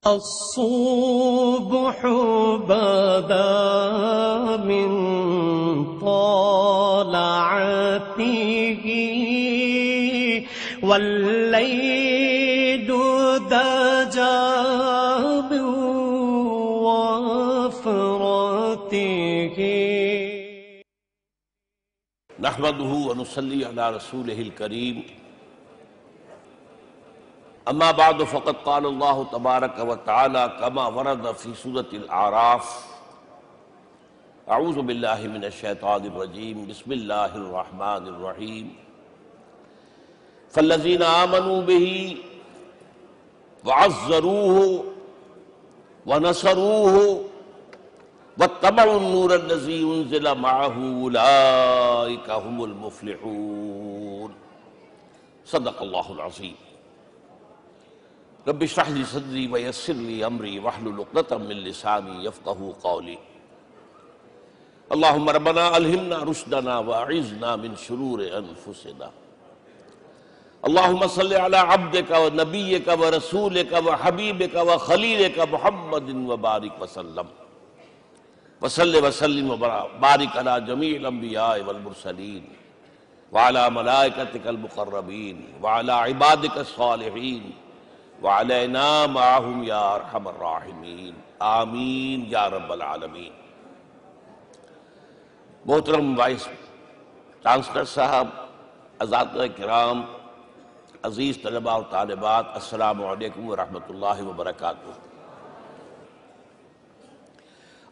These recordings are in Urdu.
الصبح بدا من طلعته والليل دجى من وفرته نحمده ونصلي على رسوله الكريم اما بعد فقد قال الله تبارك وتعالى كما ورد في سورة الأعراف اعوذ بالله من الشيطان الرجيم بسم الله الرحمن الرحيم فالذين آمنوا به وعزروه ونصروه واتبعوا النور الذي انزل معه اولئك هم المفلحون صدق الله العظيم رب اشرح لي صدري ويسر لي امري واحلل عقدة من لساني يفقهوا قولي اللهم ربنا الهمنا رشدنا واعذنا من شرور انفسنا اللهم صل على عبدك ونبيك ورسولك وحبيبك وخليلك محمد وبارك وسلم وصلی وسلم وبارک علی جمیع الانبیاء والمرسلین وعلی ملائکتک المقربین وعلی عبادک الصالحین وعلینا معہم یا ارحم الراحمین آمین یا رب العالمین۔ محترم وائس چانسلر صاحب، اساتذہ کرام، عزیز طلباء و طالبات، السلام علیکم ورحمۃ اللہ وبرکاتہ۔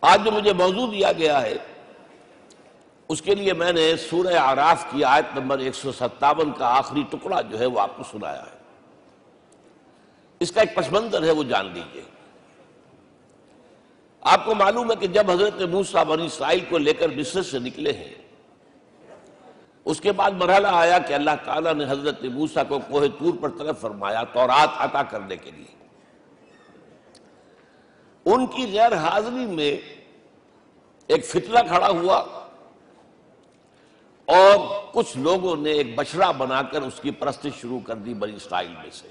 آج جو مجھے موضوع دیا گیا ہے اس کے لیے میں نے سورہ اعراف کی آیت نمبر 157 کا آخری ٹکڑا جو ہے وہ آپ کو سنایا ہے۔ اس کا ایک پس منظر ہے وہ جان لیجئے۔ آپ کو معلوم ہے کہ جب حضرت موسیٰ بنی اسرائیل کو لے کر مصر سے نکلے ہیں، اس کے بعد مرحلہ آیا کہ اللہ تعالیٰ نے حضرت موسیٰ کو کوہ طور پر طلب فرمایا تورات عطا کرنے کے لیے۔ ان کی غیر حاضری میں ایک فتنہ کھڑا ہوا اور کچھ لوگوں نے ایک بچڑا بنا کر اس کی پرستش شروع کر دی بنی اسرائیل میں سے،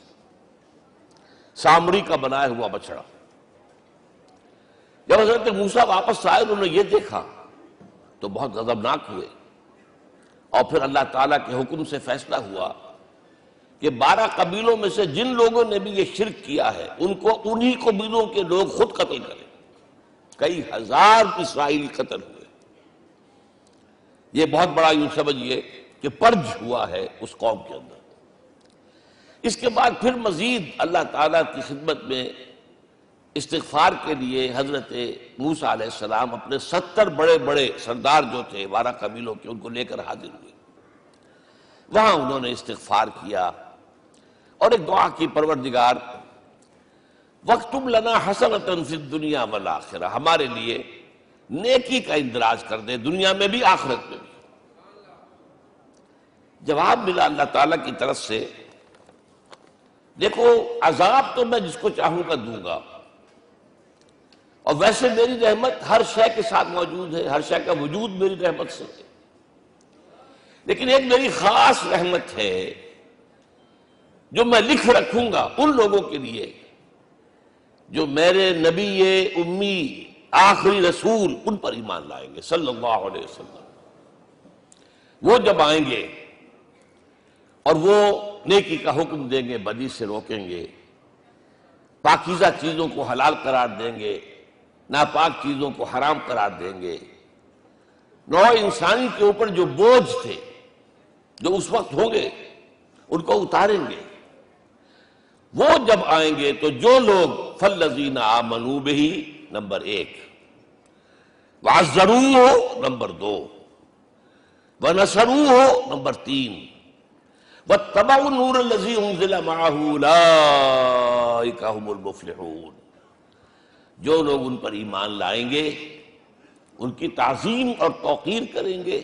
سامری کا بنایا ہوا بچڑا۔ جب حضرت موسیٰ واپس آئے انہوں نے یہ دیکھا تو بہت غضبناک ہوئے، اور پھر اللہ تعالیٰ کے حکم سے فیصلہ ہوا کہ 12 قبیلوں میں سے جن لوگوں نے بھی یہ شرک کیا ہے ان کو انہی قبیلوں کے لوگ خود قتل کریں۔ کئی ہزار اسرائیلی قتل ہوئے۔ یہ بہت بڑا یوں سمجھئے کہ پرج ہوا ہے اس قوم کے اندر۔ اس کے بعد پھر مزید اللہ تعالیٰ کی خدمت میں استغفار کے لیے حضرت موسیٰ علیہ السلام اپنے 70 بڑے بڑے سردار جو تھے 12 قبیلوں کے، ان کو لے کر حاضر ہوئے۔ وہاں انہوں نے استغفار کیا اور ایک دعا کی، پروردگار وَاكْتُبْ لَنَا حَسَنَةً فِي الدُّنْيَا وَالْآخِرَةِ، ہمارے لیے نیکی کا اندراج کر دے، دنیا میں بھی آخرت میں بھی۔ جواب ملا اللہ تعالیٰ کی طرف سے، دیکھو عذاب تو میں جس کو چاہوں گا دوں گا، اور ویسے میری رحمت ہر شے کے ساتھ موجود ہے، ہر شے کا وجود میری رحمت سے ہے، لیکن ایک میری خاص رحمت ہے جو میں لکھ رکھوں گا ان لوگوں کے لیے جو میرے نبی امی آخری رسول ان پر ایمان لائیں گے صلی اللہ علیہ وسلم۔ وہ جب آئیں گے اور وہ نیکی کا حکم دیں گے، بدی سے روکیں گے، پاکیزہ چیزوں کو حلال قرار دیں گے، ناپاک چیزوں کو حرام قرار دیں گے، نوع انسانی کے اوپر جو بوجھ تھے جو اس وقت ہوں گے ان کو اتاریں گے۔ وہ جب آئیں گے تو جو لوگ فَالَّذِينَ آمَنُوا بِهِ نمبر 1، وَعَزَّرُوهُ نمبر 2، وَنَصَرُوهُ نمبر 3، وَاتَّبَعُوا النُّورَ الَّذِي أُنزِلَ مَعَهُ أُولَئِكَ هُمُ الْمُفْلِحُونَ۔ جو لوگ ان پر ایمان لائیں گے، ان کی تعظیم اور توقیر کریں گے،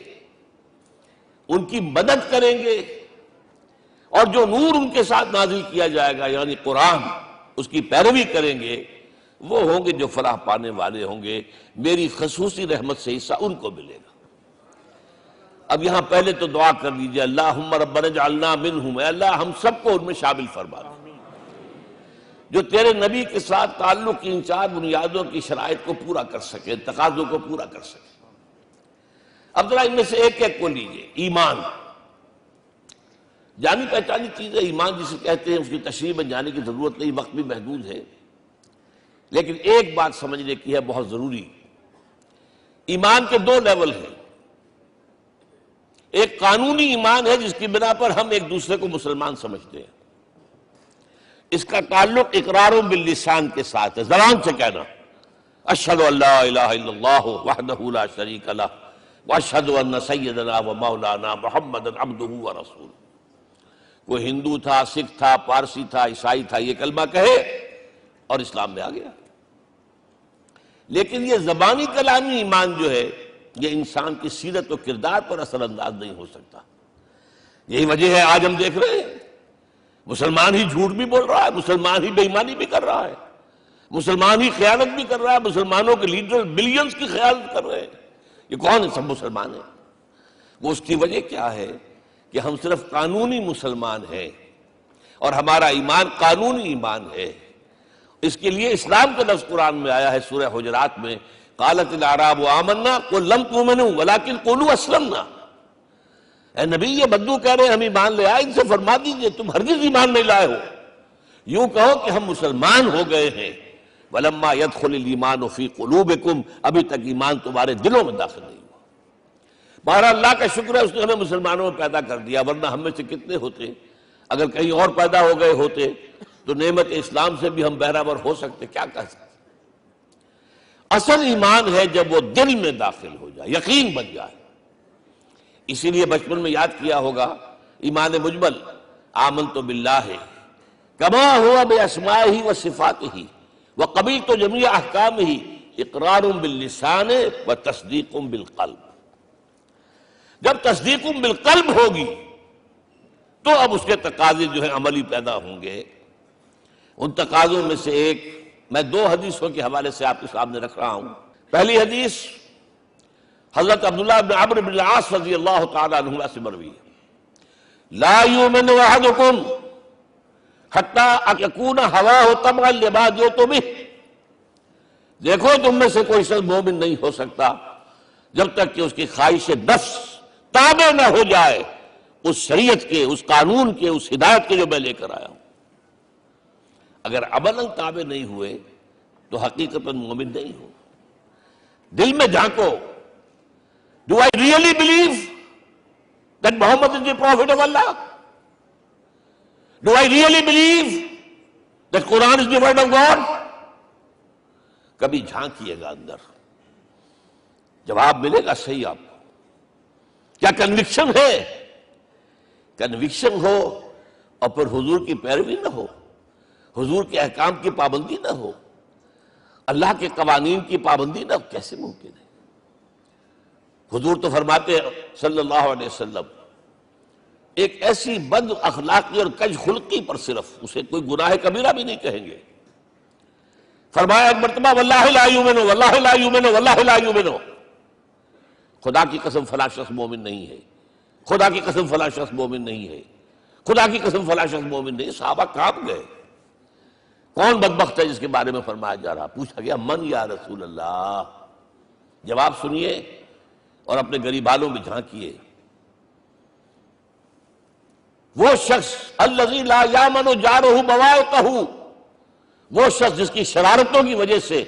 ان کی مدد کریں گے، اور جو نور ان کے ساتھ نازل کیا جائے گا یعنی قرآن، اس کی پیروی کریں گے، وہ ہوں گے جو فلاح پانے والے ہوں گے، میری خصوصی رحمت سے حصہ ان کو ملے گا۔ اب یہاں پہلے تو دعا کر لیجئے، اللہم ربنا اجعلنا منہم، اے اللہ ہم سب کو ان میں شامل فرما دے۔ جو تیرے نبی کے ساتھ تعلق کی ان 4 بنیادوں کی شرائط کو پورا کر سکے، تقاضوں کو پورا کر سکے۔ اب ذرا ان میں سے ایک ایک کو لیجئے۔ ایمان جانی پہچانی چیز ہے، ایمان جسے کہتے ہیں، اس کی تشریح میں جانے کی ضرورت نہیں، وقت بھی محدود ہے، لیکن ایک بات سمجھنے کی ہے بہت ضروری۔ ایمان کے 2 لیول ہیں۔ ایک قانونی ایمان ہے جس کی بنا پر ہم ایک دوسرے کو مسلمان سمجھتے ہیں، اس کا تعلق اقرار باللسان کے ساتھ ہے، زبان سے کہنا اشہد ان لا الہ الا اللہ وحدہ لا شریک لہ واشہد ان سیدنا و مولانا محمد عبدہ ورسولہ۔ کوئی ہندو تھا، سکھ تھا، پارسی تھا، عیسائی تھا، یہ کلمہ کہے اور اسلام میں آ گیا۔ لیکن یہ زبانی کلامی ایمان جو ہے یہ انسان کی سیرت و کردار پر اثر انداز نہیں ہو سکتا۔ یہی وجہ ہے آج ہم دیکھ رہے ہیں مسلمان ہی جھوٹ بھی بول رہا ہے، مسلمان ہی بے ایمانی بھی کر رہا ہے، مسلمان ہی خیانت بھی کر رہا ہے، مسلمانوں کے لیڈر بلینز کی خیانت کر رہے ہیں۔ یہ کون ہے؟ سب مسلمان ہیں۔ وہ اس کی وجہ کیا ہے کہ ہم صرف قانونی مسلمان ہیں اور ہمارا ایمان قانونی ایمان ہے۔ اس کے لیے اسلام کا لفظ قرآن میں آیا ہے سورہ حجرات میں، قالت الاعراب آمنا قل لم تؤمنوا ولکن قولوا اسلمنا۔ اے نبی یہ بدو کہہ رہے ہیں ہم ایمان لے آئے، ان سے فرما دیجئے تم ہرگز ایمان نہیں لائے ہو، یوں کہو کہ ہم مسلمان ہو گئے ہیں۔ ولما يدخل الايمان في قلوبكم، ابھی تک ایمان تمہارے دلوں میں داخل نہیں ہوا۔ بہرحال اللہ کا شکر ہے اس نے ہمیں مسلمانوں میں پیدا کر دیا، ورنہ ہم میں سے کتنے ہوتے اگر کہیں اور پیدا ہو گئے ہوتے تو نعمت اسلام سے بھی ہم بہرہور ہو سکتے، کیا کہہ سکتے۔ اصل ایمان ہے جب وہ دل میں داخل ہو جائے، یقین بن جائے۔ اسی لیے بچپن میں یاد کیا ہوگا ایمان مجمل، آمنت باللہ کما ہوا باسمائہ وصفاتہ وقبلت جمیع احکامہ اقرار باللسان وتصدیق بالقلب۔ جب تصدیق بالقلب ہوگی تو اب اس کے تقاضے جو ہیں عملی پیدا ہوں گے۔ ان تقاضوں میں سے ایک میں 2 حدیثوں کے حوالے سے آپ کے سامنے رکھ رہا ہوں۔ پہلی حدیث حضرت عبداللہ بن عمرو بن العاص رضی اللہ تعالی عنہما سے مروی ہے، لا یؤمن احدکم حتی یکون ہواہ طبعا لما جئت بہ۔ دیکھو تم میں سے کوئی شخص مومن نہیں ہو سکتا جب تک کہ اس کی خواہش نفس تابع نہ ہو جائے اس شریعت کے، اس قانون کے، اس ہدایت کے جو میں لے کر آیا ہوں۔ اگر عملاً تابع نہیں ہوئے تو حقیقتاً مومن نہیں ہو۔ دل میں جھانکو، Do I really believe that Muhammad is the Prophet of Allah? Do I really believe that Quran is the word of God? کبھی جھانکیے گا اندر، جواب ملے گا صحیح آپ کو۔ کیا کنوکشن ہے؟ کنوکشن ہو اور پھر حضور کی پیروی نہ ہو، حضور کے احکام کی پابندی نہ ہو، اللہ کے قوانین کی پابندی نہ ہو، کیسے ممکن ہے؟ حضور تو فرماتے ہیں صلی اللہ علیہ وسلم ایک ایسی بد اخلاقی اور کج خلقی پر صرف اسے کوئی گناہ کبیرہ بھی نہیں کہیں گے۔ فرمایا ایک مرتبہ واللہ لا یؤمن، واللہ لا یؤمن، واللہ لا یؤمن، خدا کی قسم فلاں شخص مومن نہیں ہے، خدا کی قسم فلاں شخص مومن نہیں ہے، خدا کی قسم فلاں شخص مومن نہیں۔ صحابہ کانپ گئے، کون بدبخت ہے جس کے بارے میں فرمایا جا رہا؟ پوچھا گیا من یا رسول اللہ؟ جواب سنیے اور اپنے غریب حالوں میں جھانکیے۔ وہ شخص الذی لا یامن جارہ بوائقہ، وہ شخص جس کی شرارتوں کی وجہ سے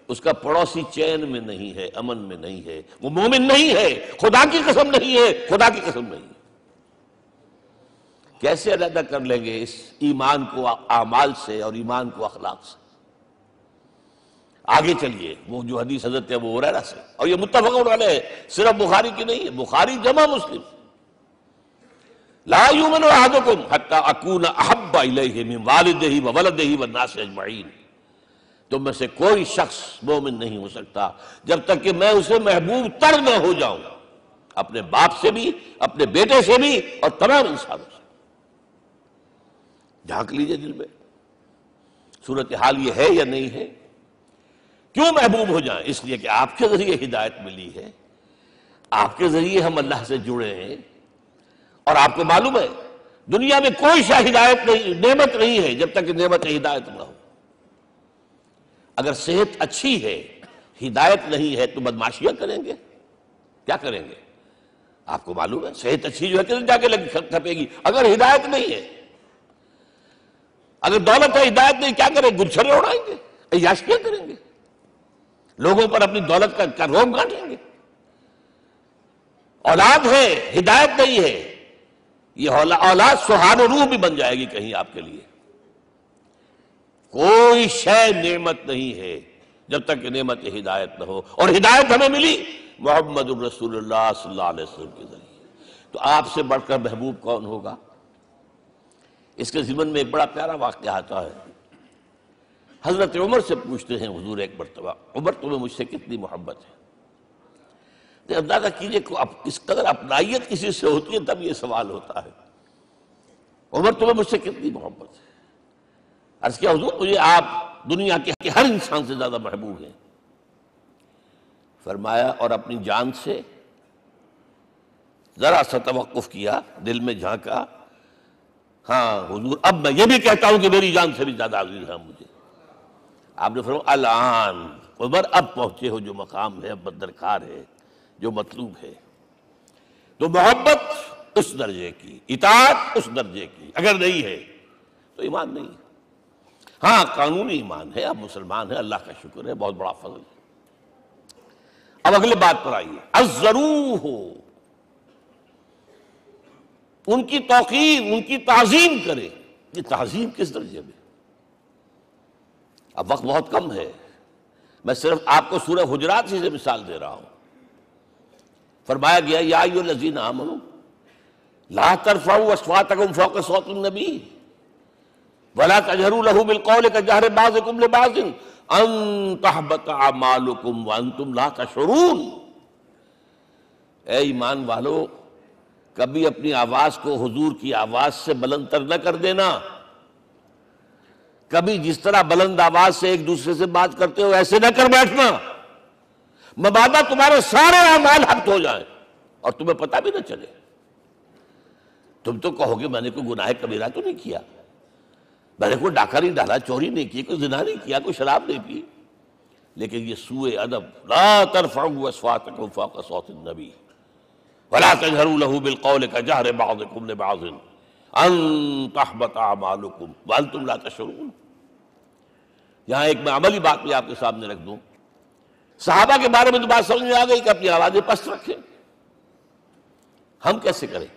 اس کا پڑوسی چین میں نہیں ہے، امن میں نہیں ہے، وہ مومن نہیں ہے، خدا کی قسم نہیں ہے، خدا کی قسم نہیں ہے۔ کیسے علیحدہ کر لیں گے اس ایمان کو اعمال سے اور ایمان کو اخلاق سے؟ آگے چلیے، وہ جو حدیث حضرت ابو ہریرہ سے، اور یہ متفق علیہ، صرف بخاری کی نہیں ہے، بخاری جمع مسلم، لا یؤمن احدکم حتی اکون احب الیہ من والدہ وولدہ والناس اجمعین۔ تم میں سے کوئی شخص مومن نہیں ہو سکتا جب تک کہ میں اسے محبوب تر نہ ہو جاؤں، اپنے باپ سے بھی، اپنے بیٹے سے بھی، اور تمام انسانوں سے۔ جھانک لیجئے دل میں، صورتحال یہ ہے یا نہیں ہے؟ کیوں محبوب ہو جائیں؟ اس لیے کہ آپ کے ذریعے ہدایت ملی ہے، آپ کے ذریعے ہم اللہ سے جڑے ہیں، اور آپ کو معلوم ہے دنیا میں کوئی شاہ ہدایت نہیں، نعمت نہیں ہے جب تک کہ نعمت ہدایت نہ ہو۔ اگر صحت اچھی ہے، ہدایت نہیں ہے، تو بدماشیاں کریں گے، کیا کریں گے؟ آپ کو معلوم ہے صحت اچھی جو ہے کہ جا کے کھپے گی، اگر ہدایت نہیں ہے، اگر دولت ہے ہدایت نہیں، کیا کریں؟ گلچھرے اڑائیں گے، عیاشیاں کریں گے، لوگوں پر اپنی دولت کا روب گانٹیں گے۔ اولاد ہے، ہدایت نہیں ہے، یہ اولاد سہار روح بھی بن جائے گی کہیں آپ کے لیے۔ کوئی شے نعمت نہیں ہے جب تک کہ نعمت ہدایت نہ ہو، اور ہدایت ہمیں ملی محمد الرسول اللہ صلی اللہ علیہ وسلم کے ذریعے۔ تو آپ سے بڑھ کر محبوب کون ہوگا؟ اس کے ضمن میں ایک بڑا پیارا واقعہ آتا ہے۔ حضرت عمر سے پوچھتے ہیں حضور ایک مرتبہ، عمر تمہیں مجھ سے کتنی محبت ہے؟ اندازہ کیجئے اس قدر اپنائیت کسی سے ہوتی ہے تب یہ سوال ہوتا ہے، عمر تمہیں مجھ سے کتنی محبت ہے؟ عرض کیا حضور مجھے آپ دنیا کے ہر انسان سے زیادہ محبوب ہیں۔ فرمایا اور اپنی جان سے؟ ذرا سا توقف کیا، دل میں جھانکا، ہاں حضور اب میں یہ بھی کہتا ہوں کہ میری جان سے بھی زیادہ عزیز ہے مجھے۔ آپ نے فرمایا الان عمر اب پہنچے ہو جو مقام ہے، اب درکار ہے، جو مطلوب ہے۔ تو محبت اس درجے کی، اطاعت اس درجے کی، اگر نہیں ہے تو ایمان نہیں ہے۔ ہاں قانونی ایمان ہے، اب مسلمان ہے، اللہ کا شکر ہے، بہت بڑا فضل ہے۔ اب اگلے بات پر آئیے، الضروح، ان کی توقیر، ان کی تعظیم کرے۔ یہ تعظیم کس درجے میں؟ اب وقت بہت کم ہے، میں صرف آپ کو سورہ حجرات سے مثال دے رہا ہوں۔ فرمایا گیا یا ایھا الذین آمنوا لا ترفعوا اصواتکم فوق صوت النبی ولا تجہروا لہ بالقول کجہر بعضکم لبعض ان تحبط اعمالکم وانتم لا تشعرون۔ اے ایمان والو، کبھی اپنی آواز کو حضور کی آواز سے بلند تر نہ کر دینا۔ کبھی جس طرح بلند آواز سے ایک دوسرے سے بات کرتے ہو ایسے نہ کر بیٹھنا، مبادا تمہارے سارے اعمال حبط ہو جائیں اور تمہیں پتہ بھی نہ چلے۔ تم تو کہو گے میں نے کوئی گناہ کبیرہ تو نہیں کیا، میں نے کوئی ڈاکہ نہیں ڈالا، چوری نہیں کی، کوئی زنا نہیں کیا، کوئی شراب نہیں پی، لیکن یہ سوء ادب، لا ترفعوا اصواتکم فوق صوت النبی ولا تجہروا لہ بالقول کجہر بعضکم لبعض ان تحبط اعمالکم وانتم لا تشعرون۔ یہاں ایک میں عملی بات بھی آپ کے سامنے رکھ دوں۔ صحابہ کے بارے میں تو بات سمجھ میں آ گئی کہ اپنی آوازیں پست رکھیں، ہم کیسے کریں؟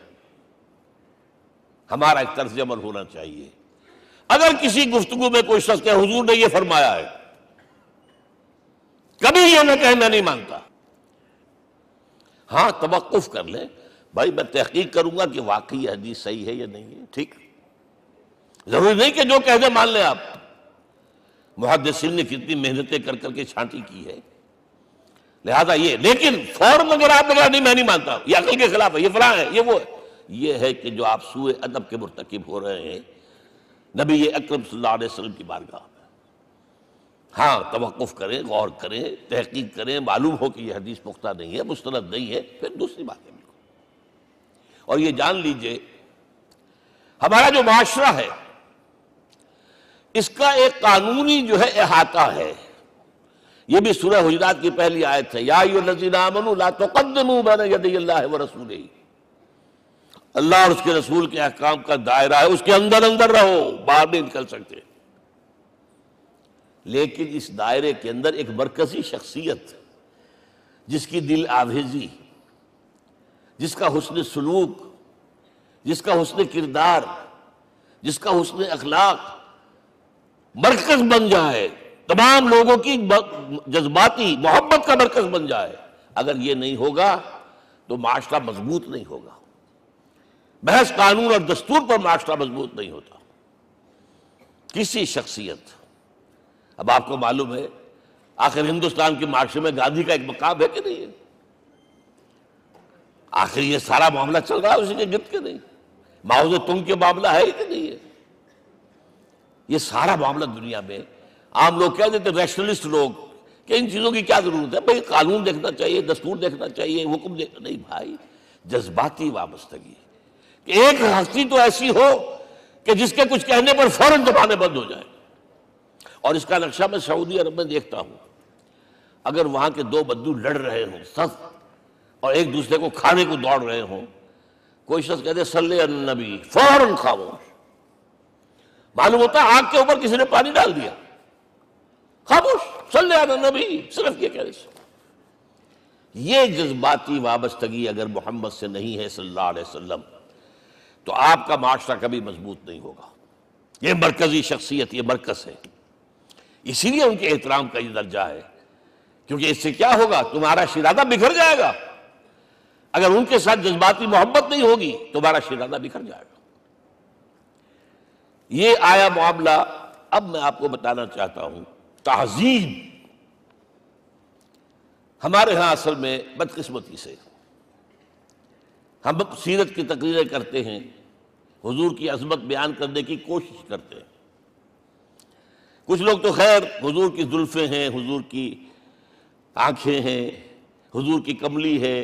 ہمارا ایک طرز عمل ہونا چاہیے۔ اگر کسی گفتگو میں کوئی شخص کہ حضور نے یہ فرمایا ہے، کبھی یہ نہ کہے میں نہیں مانتا، ہاں توقف کر لیں، بھائی میں تحقیق کروں گا کہ واقعی یہ حدیث صحیح ہے یا نہیں ہے، ٹھیک، ضروری نہیں کہ جو کہہ دے مان لیں آپ۔ محدثین نے کتنی محنتیں کر کر کے چھانٹی کی ہے، لہذا یہ، لیکن فوراً اگر آپ نے کہا نہیں میں نہیں مانتا، یہ عقل کے خلاف ہے، یہ فلاں ہے، یہ وہ ہے، یہ ہے کہ جو آپ سوء ادب کے مرتکب ہو رہے ہیں نبی اکرم صلی اللہ علیہ وسلم کی بارگاہ میں۔ ہاں توقف کریں، غور کریں، تحقیق کریں، معلوم ہو کہ یہ حدیث پختہ نہیں ہے، مستند نہیں ہے، پھر دوسری بات ہے۔ اور یہ جان لیجئے ہمارا جو معاشرہ ہے اس کا ایک قانونی جو ہے احاطہ ہے۔ یہ بھی سورہ حجرات کی پہلی آیت ہے، یا ایھا الذین آمنوا لا تقدموا بین یدی اللہ ورسولہ۔ اللہ اور اس کے رسول کے احکام کا دائرہ ہے، اس کے اندر اندر رہو، باہر نہیں نکل سکتے۔ لیکن اس دائرے کے اندر ایک مرکزی شخصیت جس کی دل آویزی، جس کا حسن سلوک، جس کا حسن کردار، جس کا حسن اخلاق مرکز بن جائے، تمام لوگوں کی جذباتی محبت کا مرکز بن جائے، اگر یہ نہیں ہوگا تو معاشرہ مضبوط نہیں ہوگا۔ محض قانون اور دستور پر معاشرہ مضبوط نہیں ہوتا۔ کسی شخصیت، اب آپ کو معلوم ہے آخر ہندوستان کے معاشرے میں گاندھی کا ایک مقام ہے کہ نہیں ہے؟ آخر یہ سارا معاملہ چل رہا ہے اسی کے گرد کے نہیں؟ ماؤ زے تونگ کے معاملہ ہے کہ نہیں ہے؟ یہ سارا معاملہ دنیا میں عام لوگ کہہ دیتے، ریشنلسٹ لوگ، کہ ان چیزوں کی کیا ضرورت ہے؟ بھائی قانون دیکھنا چاہیے، دستور دیکھنا چاہیے، حکم دیکھنا نہیں بھائی، جذباتی وابستگی، کہ ایک ہستی تو ایسی ہو کہ جس کے کچھ کہنے پر فوراً زبانیں بند ہو جائیں، اور اس کا نقشہ میں سعودی عرب میں دیکھتا ہوں، اگر وہاں کے دو بدو لڑ رہے ہوں سخت اور ایک دوسرے کو کھانے کو دوڑ رہے ہوں، کوئی شخص کہتے صلی علی النبی، فوراً خاموش. معلوم ہوتا ہے آگ کے اوپر کسی نے پانی ڈال دیا، خاموش، صلی علی النبی، صرف یہ کہنے سے. یہ جذباتی وابستگی اگر محمد سے نہیں ہے صلی اللہ علیہ وسلم تو آپ کا معاشرہ کبھی مضبوط نہیں ہوگا. یہ مرکزی شخصیت، یہ مرکز ہے، اسی لیے ان کے احترام کا یہ درجہ ہے، کیونکہ اس سے کیا ہوگا، تمہارا شیرازہ بکھر جائے گا. اگر ان کے ساتھ جذباتی محبت نہیں ہوگی تمہارا شیرازہ بکھر جائے گا. یہ آیا معاملہ. اب میں آپ کو بتانا چاہتا ہوں تہذیب ہمارے ہاں اصل میں بدقسمتی سے ہم سیرت کی تقریریں کرتے ہیں، حضور کی عظمت بیان کرنے کی کوشش کرتے ہیں. کچھ لوگ تو خیر حضور کی زلفیں ہیں، حضور کی آنکھیں ہیں، حضور کی کملی ہے،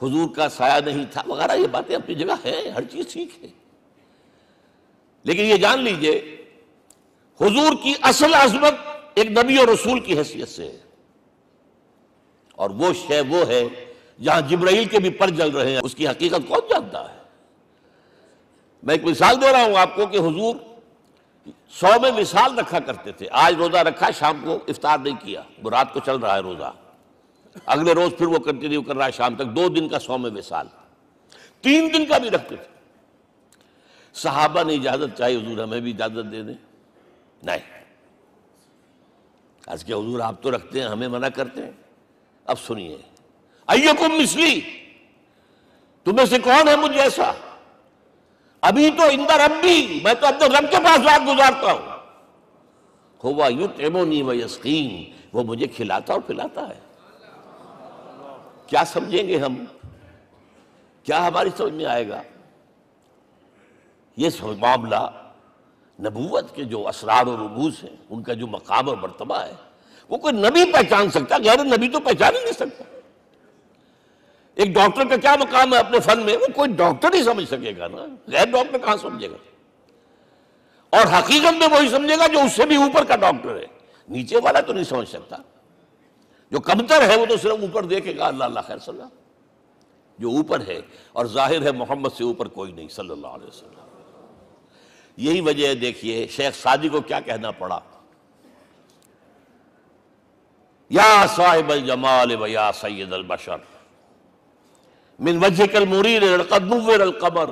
حضور کا سایہ نہیں تھا وغیرہ، یہ باتیں اپنی جگہ ہیں، ہر چیز ٹھیک ہے. لیکن یہ جان لیجئے حضور کی اصل عظمت ایک نبی اور رسول کی حیثیت سے ہے، اور وہ شے وہ ہے جہاں جبرائیل کے بھی پر جل رہے ہیں، اس کی حقیقت کون جانتا ہے. میں ایک مثال دے رہا ہوں آپ کو کہ حضور 100 میں مثال رکھا کرتے تھے. آج روزہ رکھا، شام کو افطار نہیں کیا، وہ رات کو چل رہا ہے روزہ، اگلے روز پھر وہ کنٹینیو کر رہا ہے شام تک، 2 دن کا 100 میں مثال، 3 دن کا بھی رکھتے تھے. صحابہ نے اجازت چاہی، حضور ہمیں بھی اجازت دے دیں. نہیں، آج کے حضور آپ تو رکھتے ہیں، ہمیں منع کرتے ہیں. اب سنیے، ایکم مثلی، تمہیں سے کون ہے مجھ جیسا؟ ابھی تو عند ربی، میں تو اپنے رب کے پاس رات گزارتا ہوں. ہوا یطعمنی ویسقین، وہ مجھے کھلاتا اور پلاتا ہے. کیا سمجھیں گے ہم؟ کیا ہماری سمجھ میں آئے گا؟ یہ معاملہ نبوت کے جو اسرار و رموز ہیں، ان کا جو مقام اور مرتبہ ہے، وہ کوئی نبی پہچان سکتا، غیر نبی تو پہچان ہی نہیں سکتا. ایک ڈاکٹر کا کیا مقام ہے اپنے فن میں، وہ کوئی ڈاکٹر ہی سمجھ سکے گا نا، غیر ڈاکٹر کہاں سمجھے گا. اور حقیقت میں وہی سمجھے گا جو اس سے بھی اوپر کا ڈاکٹر ہے، نیچے والا تو نہیں سمجھ سکتا. جو کمتر ہے وہ تو صرف اوپر دیکھے گا، اللہ اللہ خیر صلی اللہ. جو اوپر ہے اور ظاہر ہے محمد سے اوپر کوئی نہیں صلی اللہ علیہ وسلم. یہی وجہ ہے، دیکھیے شیخ سعدی کو کیا کہنا پڑا، یا صاحب الجمال و یا سید البشر من وجهك المرير لقد نور القمر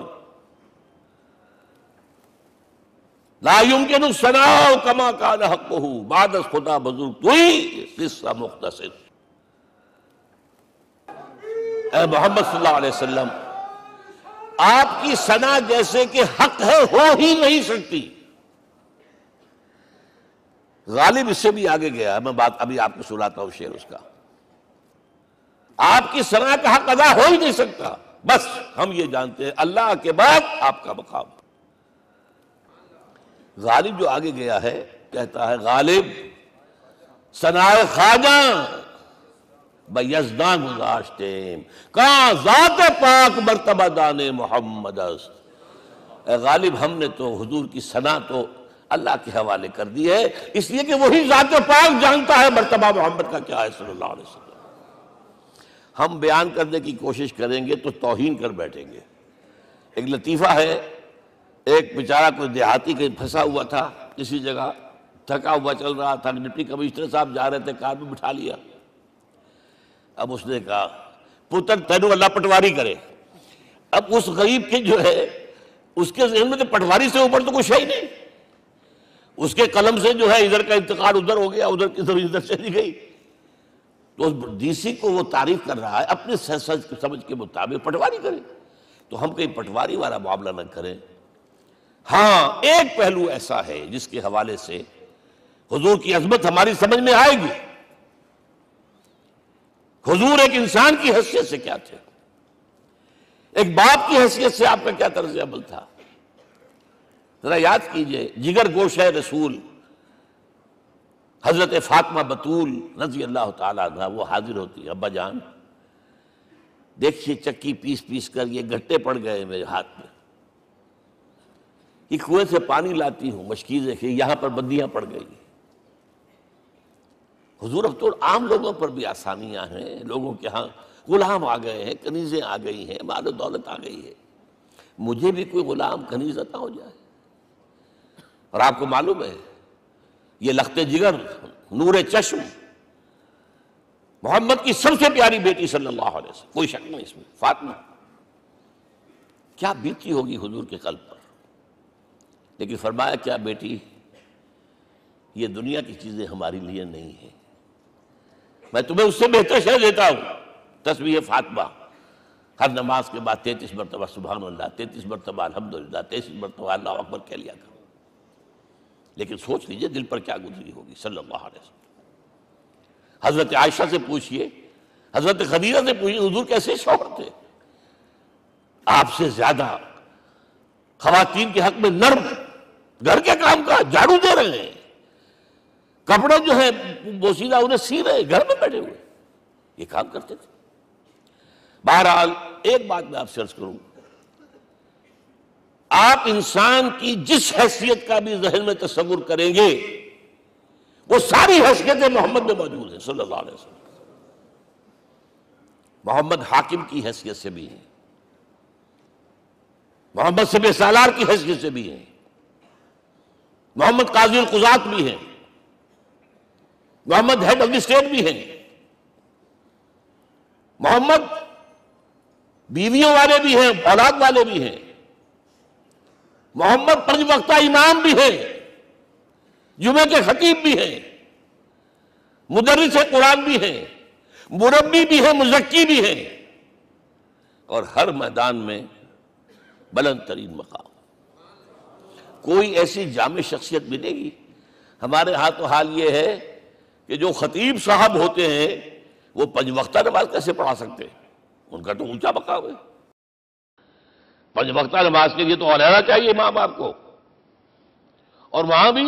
لا يمكن الثناء كما كان حقه بعد از خدا بزرگ توئی قصہ مختصر. اے محمد صلی اللہ علیہ وسلم، آپ کی ثنا جیسے کہ حق ہے ہو ہی نہیں سکتی. غالب اس سے بھی آگے گیا ہے، میں بات ابھی آپ کو سناتا ہوں شعر اس کا. آپ کی ثنا کا حق ادا ہو ہی نہیں سکتا، بس ہم یہ جانتے ہیں اللہ کے بعد آپ کا مقام. غالب جو آگے گیا ہے کہتا ہے، غالب ثنائے خواجہ بیزداں گزاشتیم کہاں ذات پاک مرتبہ دان محمد است. اے غالب، ہم نے تو حضور کی ثنا تو اللہ کے حوالے کر دی ہے، اس لیے کہ وہی ذات پاک جانتا ہے مرتبہ محمد کا کیا ہے صلی اللہ علیہ وسلم. ہم بیان کرنے کی کوشش کریں گے تو توہین کر بیٹھیں گے. ایک لطیفہ ہے، ایک بیچارہ کوئی دیہاتی کہیں پھنسا ہوا تھا کسی جگہ، تھکا ہوا چل رہا تھا، ڈپٹی کمشنر صاحب جا رہے تھے، کار میں بٹھا لیا. اب اس نے کہا، پتر تینوں اللہ پٹواری کرے. اب اس غریب کے جو ہے اس کے ذہن میں تو پٹواری سے اوپر تو کچھ ہے ہی نہیں. اس کے قلم سے جو ہے ادھر کا انتقال ادھر ہو گیا، ادھر کی ادھر چلی گئی. تو اس ڈی سی کو وہ تعریف کر رہا ہے اپنے سمجھ کے مطابق، پٹواری کرے. تو ہم کہیں پٹواری والا معاملہ نہ کریں. ہاں، ایک پہلو ایسا ہے جس کے حوالے سے حضور کی عظمت ہماری سمجھ میں آئے گی. حضور ایک انسان کی حیثیت سے کیا تھے، ایک باپ کی حیثیت سے آپ کا کیا طرز عمل تھا. ذرا یاد کیجئے، جگر گوشہ رسول حضرت فاطمہ بطول رضی اللہ تعالیٰ عنہ وہ حاضر ہوتی، ابا جان دیکھیے چکی پیس پیس کر یہ گھٹے پڑ گئے میرے ہاتھ میں. کہ کنویں سے پانی لاتی ہوں، مشکیزیں کہ یہاں پر بندیاں پڑ گئی۔ حضور اب تو عام لوگوں پر بھی آسانیاں ہیں، لوگوں کے ہاں غلام آ گئے ہیں، کنیزیں آ گئی ہیں، مال و دولت آ گئی ہے، مجھے بھی کوئی غلام کنیز عطا ہو جائے۔ اور آپ کو معلوم ہے یہ لخت جگر، نور چشم، محمد کی سب سے پیاری بیٹی صلی اللہ علیہ وسلم، کوئی شک نہیں اس میں، فاطمہ، کیا بیتی ہوگی حضور کے قلب پر۔ لیکن فرمایا کیا بیٹی، یہ دنیا کی چیزیں ہماری لیے نہیں ہیں، میں تمہیں اس سے بہتر شے دیتا ہوں، تسبیح فاطمہ، ہر نماز کے بعد 33 مرتبہ سبحان اللہ، 33 مرتبہ الحمدللہ، 33 مرتبہ اللہ اکبر کہہ لیا کرو۔ لیکن سوچ لیجئے دل پر کیا گزری ہوگی صلی اللہ علیہ وسلم۔ حضرت عائشہ سے پوچھئے، حضرت خدیجہ سے پوچھئے، حضور کیسے شوہر تھے؟ آپ سے زیادہ خواتین کے حق میں نرم، گھر کے کام کا جھاڑو دے رہے ہیں، کپڑے جو ہیں بوسیدہ انہیں سی رہے، گھر میں بیٹھے ہوئے یہ کام کرتے تھے۔ بہرحال ایک بات میں آپ سے عرض کروں، آپ انسان کی جس حیثیت کا بھی ذہن میں تصور کریں گے وہ ساری حیثیتیں محمد میں موجود ہیں صلی اللہ علیہ وسلم۔ محمد حاکم کی حیثیت سے بھی ہیں، محمد سب سالار کی حیثیت سے بھی ہیں، محمد قاضی القضات بھی ہیں، محمد ہیڈ آف دی اسٹیٹ بھی ہیں، محمد بیویوں والے بھی ہیں، اولاد والے بھی ہیں، محمد 5 وقتہ امام بھی ہیں، جمعے کے خطیب بھی ہیں، مدرس قرآن بھی ہیں، مربی بھی ہیں، مزکی بھی ہیں، اور ہر میدان میں بلند ترین مقام۔ کوئی ایسی جامع شخصیت ملے گی؟ ہمارے ہاں تو حال یہ ہے کہ جو خطیب صاحب ہوتے ہیں وہ 5 وقتہ نماز کیسے پڑھا سکتے ہیں؟ ان کا تو اونچا مقام ہے۔ 5 وقتہ نماز کے لیے تو علیحدہ چاہیے امام آپ کو، اور وہاں بھی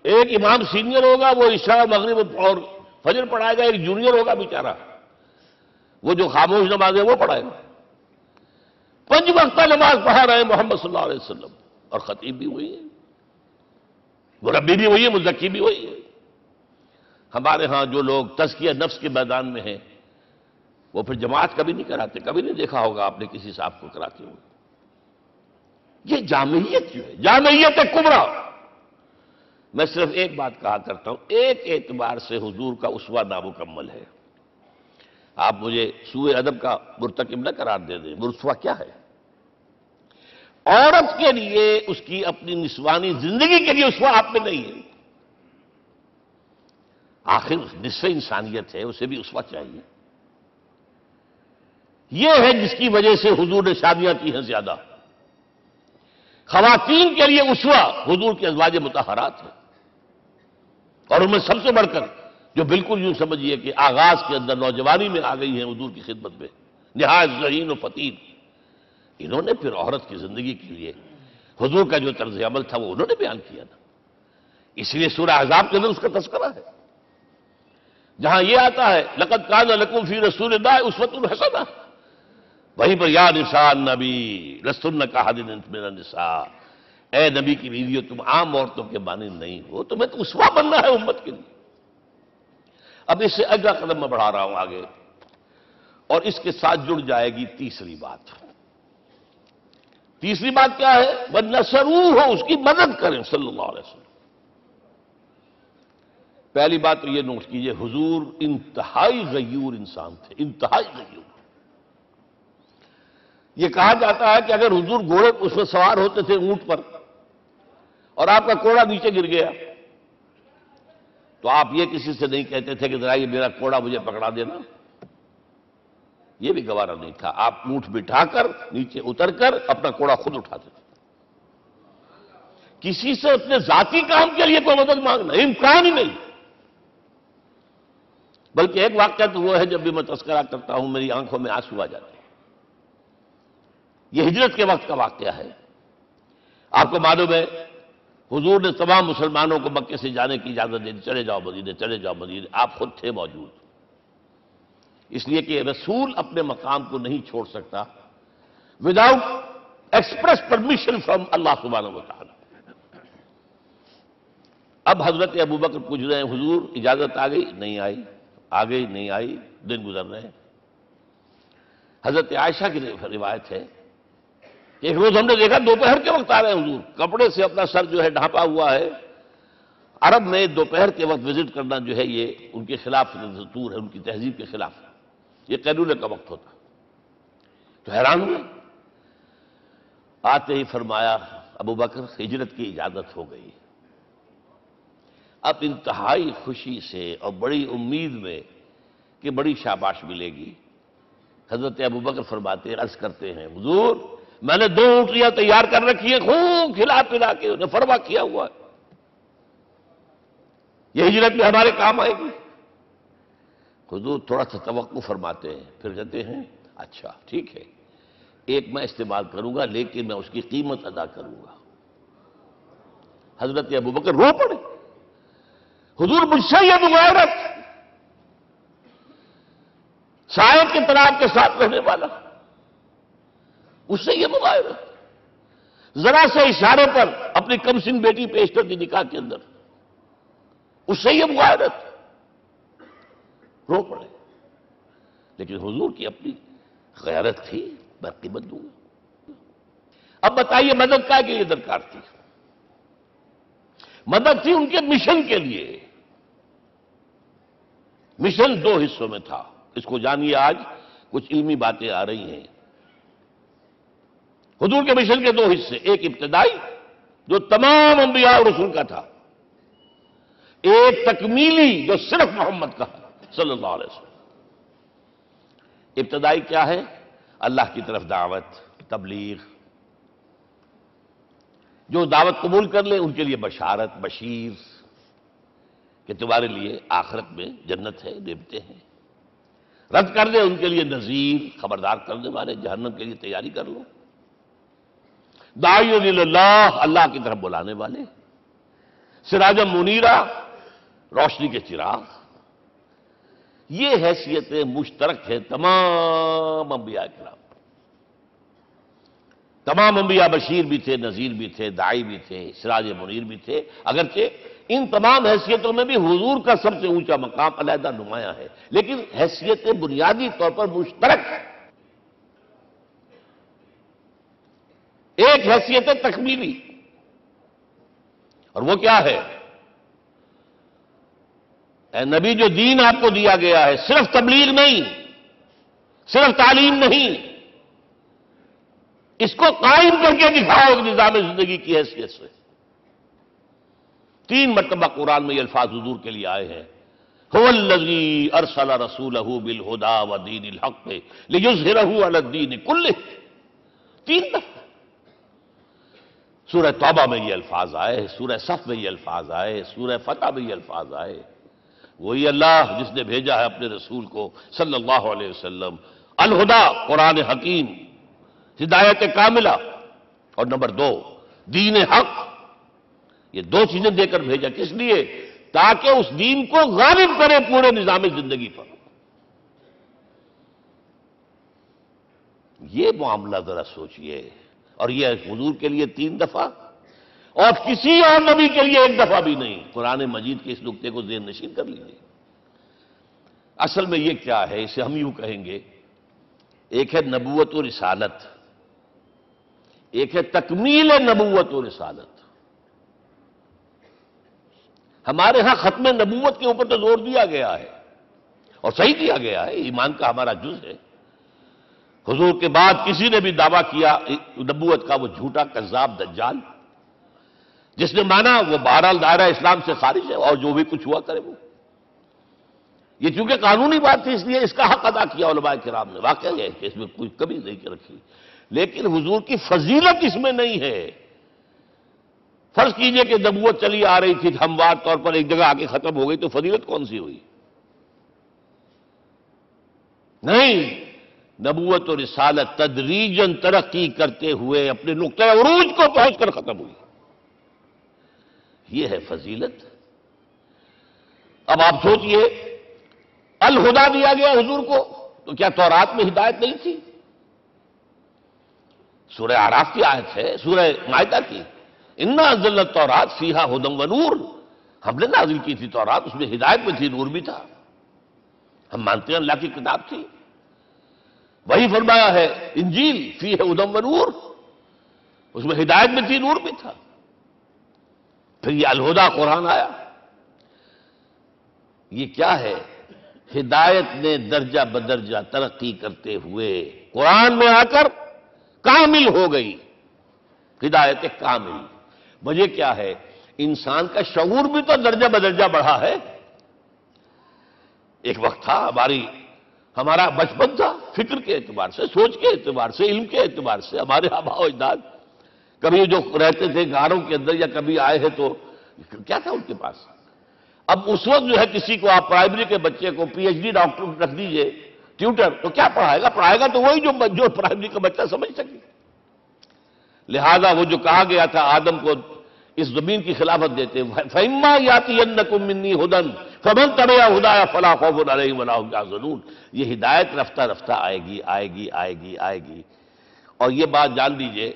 ایک امام سینئر ہوگا، وہ عشاء مغرب اور فجر پڑھائے گا، ایک جونیئر ہوگا بیچارہ، وہ جو خاموش نماز ہے وہ پڑھائے گا۔ 5 وقتہ نماز پڑھا رہے ہیں محمد صلی اللہ علیہ وسلم، اور خطیب بھی وہی ہے، مربی بھی وہی ہے، مزکی بھی وہی ہے۔ ہمارے ہاں جو لوگ تزکیہ نفس کے میدان میں ہیں وہ پھر جماعت کبھی نہیں کراتے، کبھی نہیں دیکھا ہوگا آپ نے کسی صاحب کو کراتے ہوئے۔ یہ جامعیت جو ہے، جامعیت کبریٰ۔ میں صرف ایک بات کہا کرتا ہوں، ایک اعتبار سے حضور کا اسوہ نامکمل ہے۔ آپ مجھے سوء ادب کا مرتکب نہ قرار دے دیں، اسوہ کیا ہے؟ عورت کے لیے اس کی اپنی نسوانی زندگی کے لیے اسوہ آپ میں نہیں ہے، آخر نصف انسانیت ہے، اسے بھی اسوہ چاہیے۔ یہ ہے جس کی وجہ سے حضور نے شادیاں کی ہیں زیادہ۔ خواتین کے لیے اسوہ حضور کے ازواج مطہرات ہیں، اور ان میں سب سے بڑھ کر جو بالکل یوں سمجھیے کہ آغاز کے اندر نوجوانی میں آ گئی ہیں حضور کی خدمت میں، نہایت ذہین و فطین، انہوں نے پھر عورت کی زندگی کے لیے حضور کا جو طرز عمل تھا وہ انہوں نے بیان کیا نا۔ اس لیے سورہ احزاب کے اندر اس کا تذکرہ ہے، جہاں یہ آتا ہے لَقَدْ كَانَ لَكُمْ فِي رَسُولِ اللَّهِ أُسْوَةٌ حَسَنَةٌ، وہیں پر یا نساء النبی لستن کأحد من النساء، اے نبی کی بیویوں تم عام عورتوں کے مانند نہیں ہو، تمہیں تو اسوہ بننا ہے امت کے لیے۔ اب اس سے اگلا قدم میں بڑھا رہا ہوں آگے، اور اس کے ساتھ جڑ جائے گی تیسری بات۔ تیسری بات کیا ہے؟ وَنَّصَرُوهُ، اس کی مدد کریں صلی اللہ علیہ وسلم۔ پہلی بات تو یہ نوٹ کیجئے، حضور انتہائی غیور انسان تھے، انتہائی غیور۔ یہ کہا جاتا ہے کہ اگر حضور گھوڑے اس میں سوار ہوتے تھے اونٹ پر، اور آپ کا کوڑا نیچے گر گیا تو آپ یہ کسی سے نہیں کہتے تھے کہ ذرا یہ میرا کوڑا مجھے پکڑا دینا، یہ بھی گوارا نہیں تھا، آپ اونٹ بٹھا کر نیچے اتر کر اپنا کوڑا خود اٹھاتے تھے۔ کسی سے اپنے ذاتی کام کے لیے کوئی مدد مانگنا امکان ہی نہیں۔ بلکہ ایک واقعہ تو وہ ہے جب بھی میں تذکرہ کرتا ہوں میری آنکھوں میں آنسو آ جاتے ہیں، یہ ہجرت کے وقت کا واقعہ ہے۔ آپ کو معلوم ہے حضور نے تمام مسلمانوں کو مکے سے جانے کی اجازت دے دی، چلے جاؤ مدینے، چلے جاؤ مدینے، آپ خود تھے موجود، اس لیے کہ رسول اپنے مقام کو نہیں چھوڑ سکتا وداؤٹ ایکسپریس پرمیشن فرام اللہ سبحانہ و تعالی۔ اب حضرت ابوبکر پوچھ رہے ہیں حضور اجازت آ گئی؟ نہیں آئی. آ گئی نہیں آئی، دن گزر رہے ہیں. حضرت عائشہ کی روایت ہے کہ ایک روز ہم نے دیکھا دوپہر کے وقت آ رہے ہیں حضور، کپڑے سے اپنا سر جو ہے ڈھانپا ہوا ہے. عرب میں دوپہر کے وقت وزٹ کرنا جو ہے یہ ان کے خلاف دستور ہے، ان کی تہذیب کے خلاف. یہ قیلولے کا وقت ہوتا. تو حیران ہوئے. آتے ہی فرمایا ابوبکر ہجرت کی اجازت ہو گئی. اب انتہائی خوشی سے اور بڑی امید میں کہ بڑی شاباش ملے گی، حضرت ابوبکر فرماتے ہیں، عرض کرتے ہیں حضور میں نے 2 اونٹیاں تیار کر رکھی ہیں، خوب کھلا پلا کے انہیں فرما کیا ہوا ہے، یہ ہجرت میں ہمارے کام آئے گی. حضور تھوڑا سا توقع فرماتے ہیں، پھر کہتے ہیں اچھا ٹھیک ہے، ایک میں استعمال کروں گا لیکن میں اس کی قیمت ادا کروں گا. حضرت ابوبکر رو پڑے. حضور مجھ سے یہ مغایرت، سائے کے تناب کے ساتھ رہنے والا، اس سے یہ مغایرت، ذرا سے اشارے پر اپنی کم سن بیٹی پیش کر دی نکاح کے اندر، اس سے یہ مغایرت. رو پڑے. لیکن حضور کی اپنی غیرت تھی، میں قیمت دوں گا. اب بتائیے مدد کا کے لیے درکار تھی؟ مدد تھی ان کے مشن کے لیے. مشن 2 حصوں میں تھا. اس کو جانیے، آج کچھ علمی باتیں آ رہی ہیں. حضور کے مشن کے 2 حصے، ایک ابتدائی جو تمام انبیاء اور رسول کا تھا، ایک تکمیلی جو صرف محمد کا صلی اللہ علیہ وسلم. ابتدائی کیا ہے؟ اللہ کی طرف دعوت، تبلیغ. جو دعوت قبول کر لے ان کے لیے بشارت، بشیر کہ تمہارے لیے آخرت میں جنت ہے، نعمتیں ہیں. رد کر دے ان کے لیے نذیر، خبردار کرنے والے، جہنم کے لیے تیاری کر لو. داعی اللہ، اللہ کی طرف بلانے والے. سراجا منیرا، روشنی کے چراغ. یہ حیثیتیں مشترک ہیں تمام انبیاء کرام. تمام انبیاء بشیر بھی تھے، نذیر بھی تھے، داعی بھی تھے، سراج منیر بھی تھے. اگرچہ ان تمام حیثیتوں میں بھی حضور کا سب سے اونچا مقام علیحدہ نمایاں ہے، لیکن حیثیتیں بنیادی طور پر مشترک. ایک حیثیت تکمیلی، اور وہ کیا ہے؟ اے نبی جو دین آپ کو دیا گیا ہے، صرف تبلیغ نہیں، صرف تعلیم نہیں، اس کو قائم کر کے دکھاؤ نظام زندگی کی حیثیت سے. 3 مرتبہ قرآن میں یہ الفاظ حضور کے لیے آئے ہیں، هو الذی ارسل رسولہ بالہدی ودین الحق لیظہرہ علی الدین کلہ. 3 دفعہ سورہ توبہ میں یہ الفاظ آئے، سورہ صف میں یہ الفاظ آئے، سورہ فتح میں یہ الفاظ آئے. وہی اللہ جس نے بھیجا ہے اپنے رسول کو صلی اللہ علیہ وسلم، الہدی قرآن حکیم، ہدایت کاملہ، اور نمبر 2 دین حق. یہ 2 چیزیں دے کر بھیجا. کس لیے؟ تاکہ اس دین کو غالب کرے پورے نظام زندگی پر. یہ معاملہ ذرا سوچئے. اور یہ حضور کے لیے 3 دفعہ، اور کسی اور نبی کے لیے 1 دفعہ بھی نہیں. قرآن مجید کے اس نقطے کو ذہن نشین کر لیجیے. اصل میں یہ کیا ہے؟ اسے ہم یوں کہیں گے، ایک ہے نبوت و رسالت، ایک ہے تکمیل نبوت و رسالت. ہمارے ہاں ختم نبوت کے اوپر تو زور دیا گیا ہے، اور صحیح دیا گیا ہے، ایمان کا ہمارا جز ہے. حضور کے بعد کسی نے بھی دعویٰ کیا نبوت کا، وہ جھوٹا کذاب دجال. جس نے مانا وہ بہرحال دائرہ اسلام سے خارج ہے، اور جو بھی کچھ ہوا کرے وہ. یہ چونکہ قانونی بات تھی اس لیے اس کا حق ادا کیا علماء کرام نے. واقعہ ہے کہ اس میں کوئی کمی نہیں رکھی، لیکن حضور کی فضیلت اس میں نہیں ہے. فرض کیجئے کہ نبوت چلی آ رہی تھی ہموار طور پر، ایک جگہ آ کے ختم ہو گئی، تو فضیلت کون سی ہوئی؟ نہیں، نبوت و رسالت تدریجاً ترقی کرتے ہوئے اپنے نقطۂ عروج کو پہنچ کر ختم ہوئی. یہ ہے فضیلت. اب آپ سوچئے، الہدیٰ دیا گیا حضور کو، تو کیا تورات میں ہدایت نہیں تھی؟ سورہ اعراف کی آیت ہے، سورہ مائدہ کی، انا انزلنا التوراۃ فیہا ھدی ونور. ہم نے نازل کی تھی تورات، اس میں ہدایت میں تھی، نور بھی تھا، ہم مانتے ہیں اللہ کی کتاب تھی۔ وہی فرمایا ہے انجیل فیہ ھدی و نور، اس میں ہدایت میں تھی، نور بھی تھا۔ پھر یہ الہدیٰ قرآن آیا، یہ کیا ہے؟ ہدایت نے درجہ بدرجہ ترقی کرتے ہوئے قرآن میں آ کر کامل ہو گئی، ہدایت کامل۔ وجہ کیا ہے؟ انسان کا شعور بھی تو درجہ بدرجہ بڑھا ہے۔ ایک وقت تھا ہمارا بچپن تھا، فکر کے اعتبار سے، سوچ کے اعتبار سے، علم کے اعتبار سے، ہمارے آباء و اجداد کبھی جو رہتے تھے گھروں کے اندر یا کبھی آئے ہیں تو کیا تھا ان کے پاس؟ اب اس وقت جو ہے کسی کو آپ پرائمری کے بچے کو پی ایچ ڈی ڈاکٹر رکھ دیجئے ٹیوٹر، تو کیا پڑھائے گا تو وہی جو پرائمری کا بچہ سمجھ سکے۔ لہذا وہ جو کہا گیا تھا آدم کو اس زمین کی خلافت دیتے، فَإِمَّا يَأْتِيَنَّكُم مِّنِّي هُدًى فَمَن تَبِعَ هُدَايَ فَلَا خَوْفٌ عَلَيْهِمْ وَلَا هُمْ يَحْزَنُونَ۔ یہ ہدایت رفتہ رفتہ آئے گی آئے گی آئے گی آئے گی۔ اور یہ بات جان لیجئے،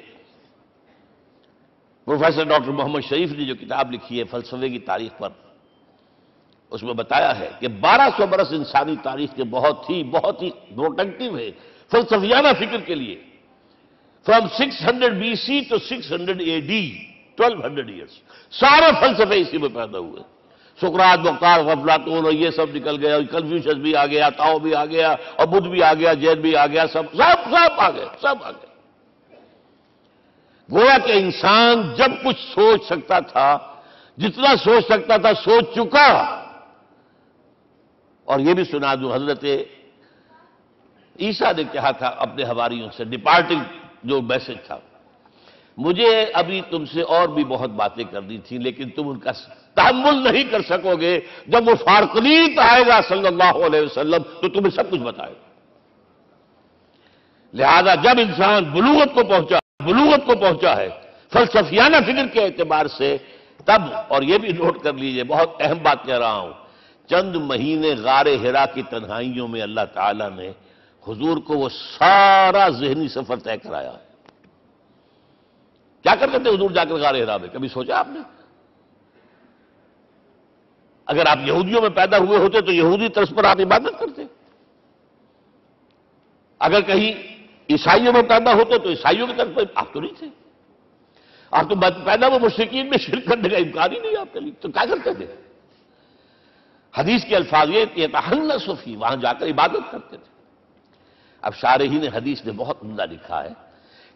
پروفیسر ڈاکٹر محمد شریف نے جو کتاب لکھی ہے فلسفے کی تاریخ پر، اس میں بتایا ہے کہ 1200 برس انسانی تاریخ کے بہت ہی پروڈکٹیو ہے فلسفیانہ فکر کے لیے۔ From 600 BC to 600 AD 1200 years, سارے فلسفے اسی میں پیدا ہوئے۔ سقراط، بقار، افلاطون اور یہ سب نکل گئے، اور کنفیوشس بھی آ گیا، تاؤ بھی آ گیا، اور بدھ بھی آ گیا، جین بھی آ گیا، سب آ گئے، سب آ گئے۔ گویا کہ انسان جب کچھ سوچ سکتا تھا، جتنا سوچ سکتا تھا سوچ چکا۔ اور یہ بھی سنا دوں، حضرت عیسیٰ نے کہا تھا اپنے حواریوں سے، ڈپارٹنگ جو میسج تھا، مجھے ابھی تم سے اور بھی بہت باتیں کرنی تھیں لیکن تم ان کا تحمل نہیں کر سکو گے، جب وہ فارقلیت آئے گا صلی اللہ علیہ وسلم تو تمہیں سب کچھ بتائے گا۔ لہذا جب انسان بلوغت کو پہنچا ہے فلسفیانہ فکر کے اعتبار سے، تب، اور یہ بھی نوٹ کر لیجئے، بہت اہم بات کہہ رہا ہوں، چند مہینے غار حرا کی تنہائیوں میں اللہ تعالیٰ نے حضور کو وہ سارا ذہنی سفر طے کرایا ہے۔ کیا کرتے تھے حضور جا کر غار حرا میں؟ کبھی سوچا آپ نے؟ اگر آپ یہودیوں میں پیدا ہوئے ہوتے تو یہودی طرز پر آپ عبادت کرتے، اگر کہیں عیسائیوں میں پیدا ہوتے تو عیسائیوں کی طرف پر آپ تو نہیں تھے، آپ تو پیدا ہوئے مشرکین میں شرک کرنے کا امکان ہی نہیں آپ کے لیے، تو کیا کرتے تھے؟ حدیث کے الفاظ یہ یتحنث فی، وہاں جا کر عبادت کرتے تھے۔ اب شارحین حدیث نے بہت عمدہ لکھا ہے،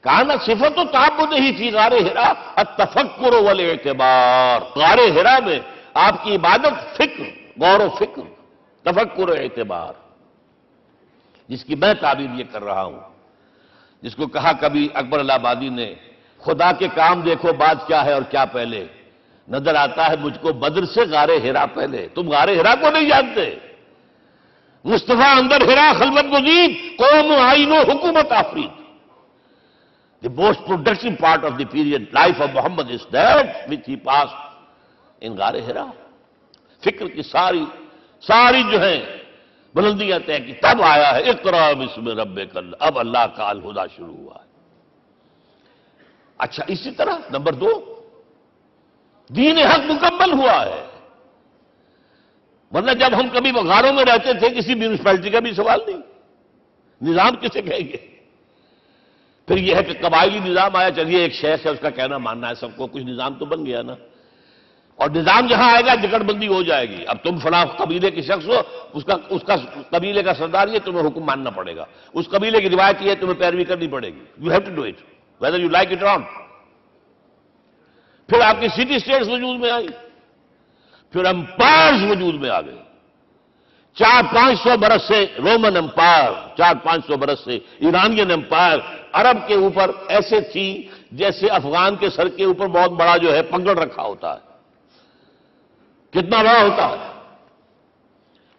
کانا صفت و تعبد ہی فی غار حرا التفکر والاعتبار، غار حرا میں آپ کی عبادت فکر، غور و فکر، تفکر و اعتبار، جس کی میں تعبیر یہ کر رہا ہوں، جس کو کہا کبھی اکبر الہ آبادی نے، خدا کے کام دیکھو بعد کیا ہے اور کیا پہلے، نظر آتا ہے مجھ کو بدر سے غار حرا پہلے۔ تم غار حرا کو نہیں جانتے؟ مصطفیٰ اندر حرا خلوت گزید، قوم آئین و حکومت آفرید۔ The most productive part of the period life of Muhammad is that which he passed in غار حرا۔ فکر کی ساری جو ہیں بلندیاں طے کی، تب آیا ہے اقرا بسم ربک، اب اللہ کا الہدیٰ شروع ہوا ہے۔ اچھا، اسی طرح نمبر 2، دین حق مکمل ہوا ہے۔ ورنہ جب ہم کبھی غاروں میں رہتے تھے کسی میونسپلٹی کا بھی سوال نہیں، نظام کسے کہیں گے؟ پھر یہ ہے کہ قبائلی نظام آیا، چلیے ایک شیخ ہے اس کا کہنا ماننا ہے سب کو، کچھ نظام تو بن گیا نا، اور نظام جہاں آئے گا جکڑ بندی ہو جائے گی۔ اب تم فلاں قبیلے کے شخص ہو، اس کا قبیلے کا سردار یہ، تمہیں حکم ماننا پڑے گا، اس قبیلے کی روایت یہ ہے، تمہیں پیروی کرنی پڑے گی، you have to do it whether you like it or not. پھر آپ کی سٹی اسٹیٹس وجود میں آئی، پھر امپائرز وجود میں آ گئے۔ 400-500 برس سے رومن امپائر، 400-500 برس سے ایرانین امپائر عرب کے اوپر ایسے تھی جیسے افغان کے سر کے اوپر بہت بڑا جو ہے پگڑ رکھا ہوتا ہے۔ کتنا بڑا ہوتا ہے؟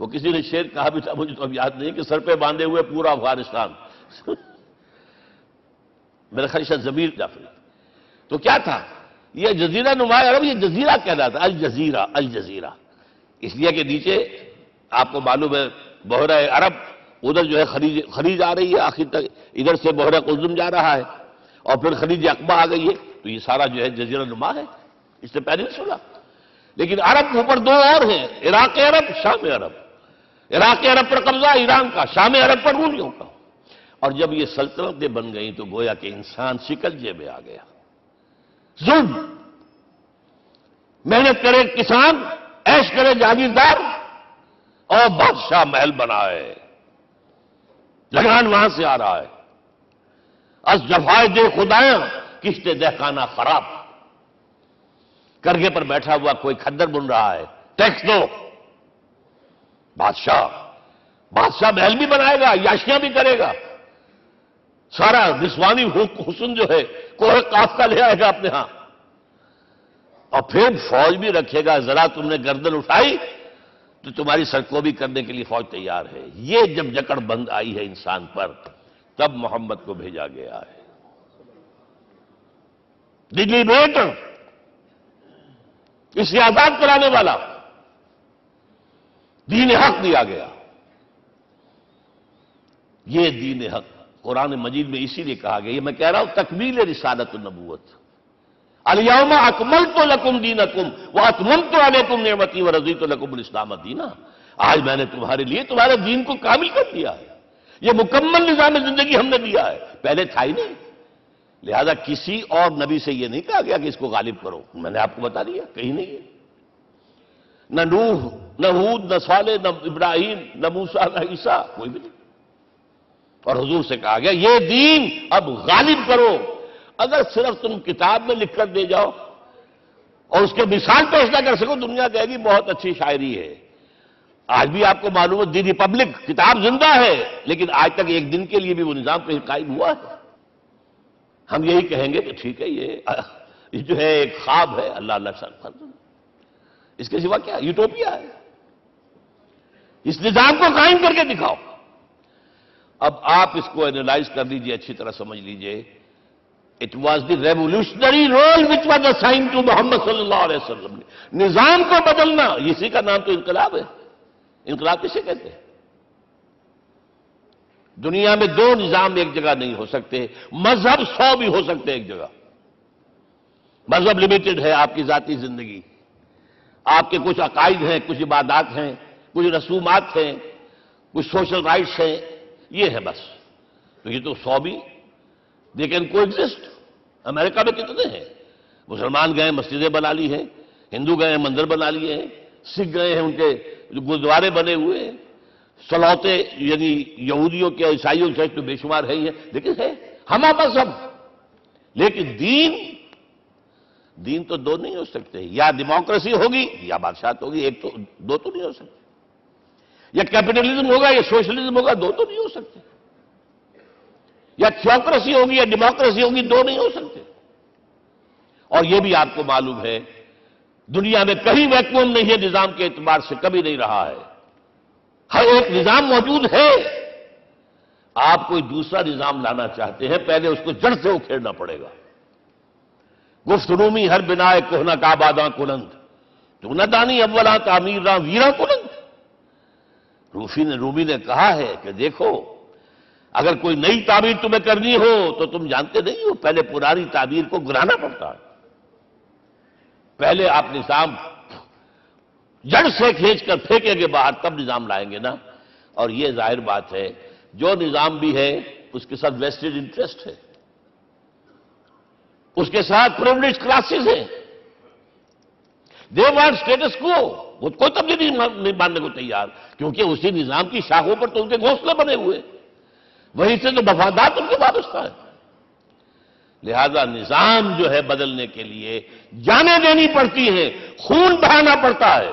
وہ کسی نے شعر کہا بھی تھا، مجھے تو اب یاد نہیں، کہ سر پہ باندھے ہوئے پورا افغانستان۔ میرا خیال ہے ضمیر جعفری۔ تو کیا تھا یہ جزیرہ نما عرب؟ یہ جزیرہ کہلاتا ہے، الجزیرہ، الجزیرہ، اس لیے کہ نیچے آپ کو معلوم ہے بحیرہ عرب، ادھر جو ہے خلیج آ رہی ہے آخر تک، ادھر سے بحیرہ قلزم جا رہا ہے، اور پھر خلیج عقبہ آ گئی ہے، تو یہ سارا جو ہے جزیرہ نما ہے، اس سے پہلے نہیں سنا۔ لیکن عرب کے اوپر دو اور ہیں، عراق عرب، شام عرب۔ عراق عرب پر قبضہ ایران کا، شام عرب پر رومیوں کا۔ اور جب یہ سلطنتیں بن گئیں تو گویا کہ انسان شکنجے میں آ گیا۔ ظلم، محنت کرے کسان، عیش کرے جاگیردار، اور بادشاہ محل بنائے، لگان وہاں سے آ رہا ہے۔ از جفائے دے خدایاں کشتے دہقانہ خراب، کرگے پر بیٹھا ہوا کوئی کھدر بن رہا ہے، ٹیکس دو۔ بادشاہ محل بھی بنائے گا، یاشیاں بھی کرے گا، سارا نسوانی حسن جو ہے کوہ قاف کا لے آئے گا اپنے ہاں، اور پھر فوج بھی رکھے گا۔ ذرا تم نے گردن اٹھائی تو تمہاری سرکوبی کرنے کے لیے فوج تیار ہے۔ یہ جب جکڑ بند آئی ہے انسان پر، تب محمد کو بھیجا گیا ہے۔ دلی بیٹر، اسے آزاد کرانے والا، دین حق دیا گیا۔ یہ دین حق قرآن مجید میں اسی لیے کہا گیا، یہ میں کہہ رہا ہوں تکمیل رسالت النبوت۔ الیوم اکملت لکم دینکم واتممت علیکم نعمتی ورضیت لکم الاسلام دینا۔ آج میں نے تمہارے لیے تمہارے دین کو کامل کر دیا ہے، یہ مکمل نظام زندگی ہم نے دیا ہے، پہلے تھا ہی نہیں۔ لہذا کسی اور نبی سے یہ نہیں کہا گیا کہ اس کو غالب کرو، میں نے آپ کو بتا دیا کہیں نہیں ہے۔ نہ نوح، نہ ہود، نہ صالح، نہ ابراہیم، نہ موسیٰ، نہ عیسیٰ، کوئی بھی نہیں۔ اور حضور سے کہا گیا یہ دین اب غالب کرو۔ اگر صرف تم کتاب میں لکھ کر دے جاؤ اور اس کے مثال پیش نہ کر سکو، دنیا کہے گی بہت اچھی شاعری ہے۔ آج بھی آپ کو معلوم ہے دی ریپبلک کتاب زندہ ہے، لیکن آج تک ایک دن کے لیے بھی وہ نظام پہ قائم ہوا ہے۔ ہم یہی کہیں گے کہ ٹھیک ہے، یہ جو ہے ایک خواب ہے، اللہ اللہ سر، اس کے سوا کیا یوٹوپیا ہے؟ اس نظام کو قائم کر کے دکھاؤ۔ اب آپ اس کو اینالائز کر لیجئے، اچھی طرح سمجھ لیجئے۔ It was the revolutionary role which was assigned to محمد صلی اللہ علیہ وسلم۔ نظام کو بدلنا، اسی کا نام تو انقلاب ہے۔ انقلاب کسے کہتے ہیں؟ دنیا میں دو نظام ایک جگہ نہیں ہو سکتے، مذہب 100 بھی ہو سکتے ایک جگہ۔ مذہب لمیٹڈ ہے، آپ کی ذاتی زندگی، آپ کے کچھ عقائد ہیں، کچھ عبادات ہیں، کچھ رسومات ہیں، کچھ سوشل رائٹس ہیں، یہ ہے بس۔ تو یہ تو 100 بھی دے کین کو ایگزسٹ۔ امریکہ میں کتنے ہیں؟ مسلمان گئے مسجدیں بنا لی ہیں، ہندو گئے ہیں مندر بنا لیے ہیں، سکھ گئے ہیں ان کے گردوارے بنے ہوئے ہیں، سلوتے یعنی یہودیوں کے عیسائیوں کے تو بے شمار ہے ہی ہے، لیکن ہے ہمہ مذہب۔ لیکن دین تو دو نہیں ہو سکتے، یا ڈیموکریسی ہوگی یا بادشاہت ہوگی، ایک تو دو تو نہیں ہو سکتے۔ یا کیپٹلزم ہوگا یا سوشلزم ہوگا، دو تو نہیں ہو سکتے۔ یا تھیوکریسی ہوگی یا ڈیموکریسی ہوگی، دو نہیں ہو سکتے۔ اور یہ بھی آپ کو معلوم ہے دنیا میں کہیں ویکیوم نہیں ہے نظام کے اعتبار سے، کبھی نہیں رہا ہے۔ ہر ایک نظام موجود ہے۔ آپ کوئی دوسرا نظام لانا چاہتے ہیں، پہلے اس کو جڑ سے اکھیڑنا پڑے گا۔ گفت رومی ہر بنائے کوہنا کا باداں کنند، تو نہ دانی اولا تعمیر راں ویراں کنند۔ رومی نے کہا ہے کہ دیکھو، اگر کوئی نئی تعمیر تمہیں کرنی ہو تو تم جانتے نہیں ہو پہلے پرانی تعمیر کو گرانا پڑتا ہے۔ پہلے آپ نظام جڑ سے کھینچ کر پھینکیں گے باہر، تب نظام لائیں گے نا۔ اور یہ ظاہر بات ہے جو نظام بھی ہے اس کے ساتھ ویسٹڈ انٹرسٹ ہے، اس کے ساتھ پریولیج کلاسز ہیں۔ دے وانٹ اسٹیٹس کو، وہ کوئی تبدیلی نہیں ماننے کو تیار، کیونکہ اسی نظام کی شاخوں پر تو ان کے گھونسلے بنے ہوئے، وہیں سے تو مفادات ان کے وابستہ ہے۔ لہذا نظام جو ہے بدلنے کے لیے جانیں دینی پڑتی ہیں، خون بہانا پڑتا ہے،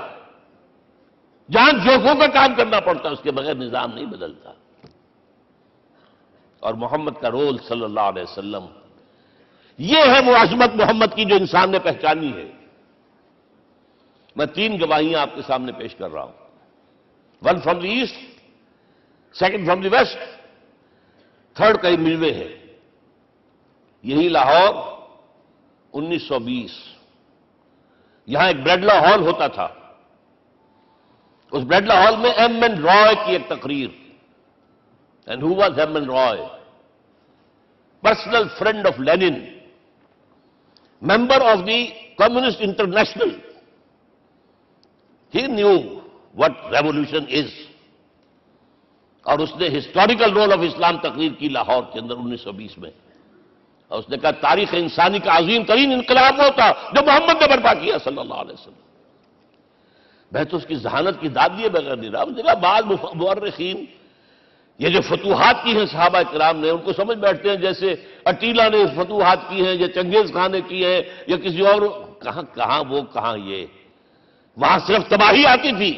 جان جوکھوں کا کام کرنا پڑتا ہے، اس کے بغیر نظام نہیں بدلتا۔ اور محمد کا رول صلی اللہ علیہ وسلم، یہ ہے وہ عظمت محمد کی جو انسان نے پہچانی ہے۔ میں 3 گواہیاں آپ کے سامنے پیش کر رہا ہوں، 1 from the east, 2 from the west, 3 کئی ملوے ہے۔ یہی لاہور 1920، یہاں ایک بریڈلا ہال ہوتا تھا، اس بریڈلا ہال میں ایم این رائے کی ایک تقریر۔ And who was M N Roy? Personal friend of Lenin, member of the Communist International, He knew what revolution is. اور اس نے ہسٹوریکل رول آف اسلام تقریر کی لاہور کے اندر 1920 میں، اور اس نے کہا تاریخ انسانی کا عظیم ترین انقلاب وہ تھا جو محمد نے برپا کیا صلی اللہ علیہ وسلم۔ میں تو اس کی ذہانت کی داد دیے بغیر نہیں رہا۔ اس نے کہا بعض مورخین یہ جو فتوحات کی ہیں صحابہ کرام نے، ان کو سمجھ بیٹھتے ہیں جیسے اٹیلا نے فتوحات کی ہیں یا چنگیز خان نے کی ہیں یا کسی اور، کہاں وہ کہاں یہ، وہاں صرف تباہی آتی تھی،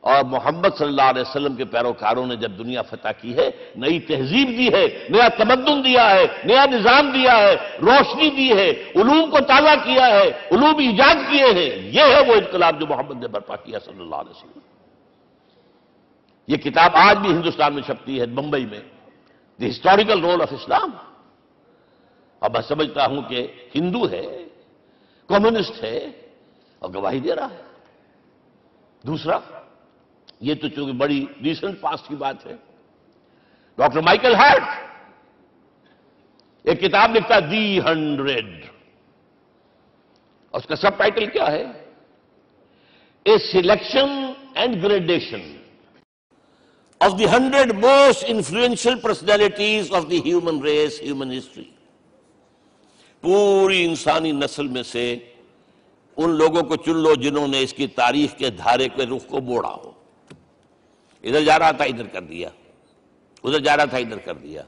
اور محمد صلی اللہ علیہ وسلم کے پیروکاروں نے جب دنیا فتح کی ہے، نئی تہذیب دی ہے، نیا تمدن دیا ہے، نیا نظام دیا ہے، روشنی دی ہے، علوم کو تازہ کیا ہے، علوم ایجاد کیے ہیں۔ یہ ہے وہ انقلاب جو محمد نے برپا کیا صلی اللہ علیہ وسلم۔ یہ کتاب آج بھی ہندوستان میں چھپتی ہے، بمبئی میں، دی ہسٹوریکل رول آف اسلام۔ اور میں سمجھتا ہوں کہ ہندو ہے، کمیونسٹ ہے، اور گواہی دے رہا ہے۔ دوسرا، یہ تو چونکہ بڑی ریسنٹ پاسٹ کی بات ہے، ڈاکٹر مائیکل ہارٹ ایک کتاب لکھتا ہے دی 100، اور اس کا سب ٹائٹل کیا ہے؟ A selection and gradation of the 100 most influential personalities of the human race, human history. پوری انسانی نسل میں سے ان لوگوں کو چن لو جنہوں نے اس کی تاریخ کے دھارے کے رخ کو موڑا ہو۔ ادھر جا رہا تھا ادھر کر دیا، ادھر جا رہا تھا ادھر کر دیا۔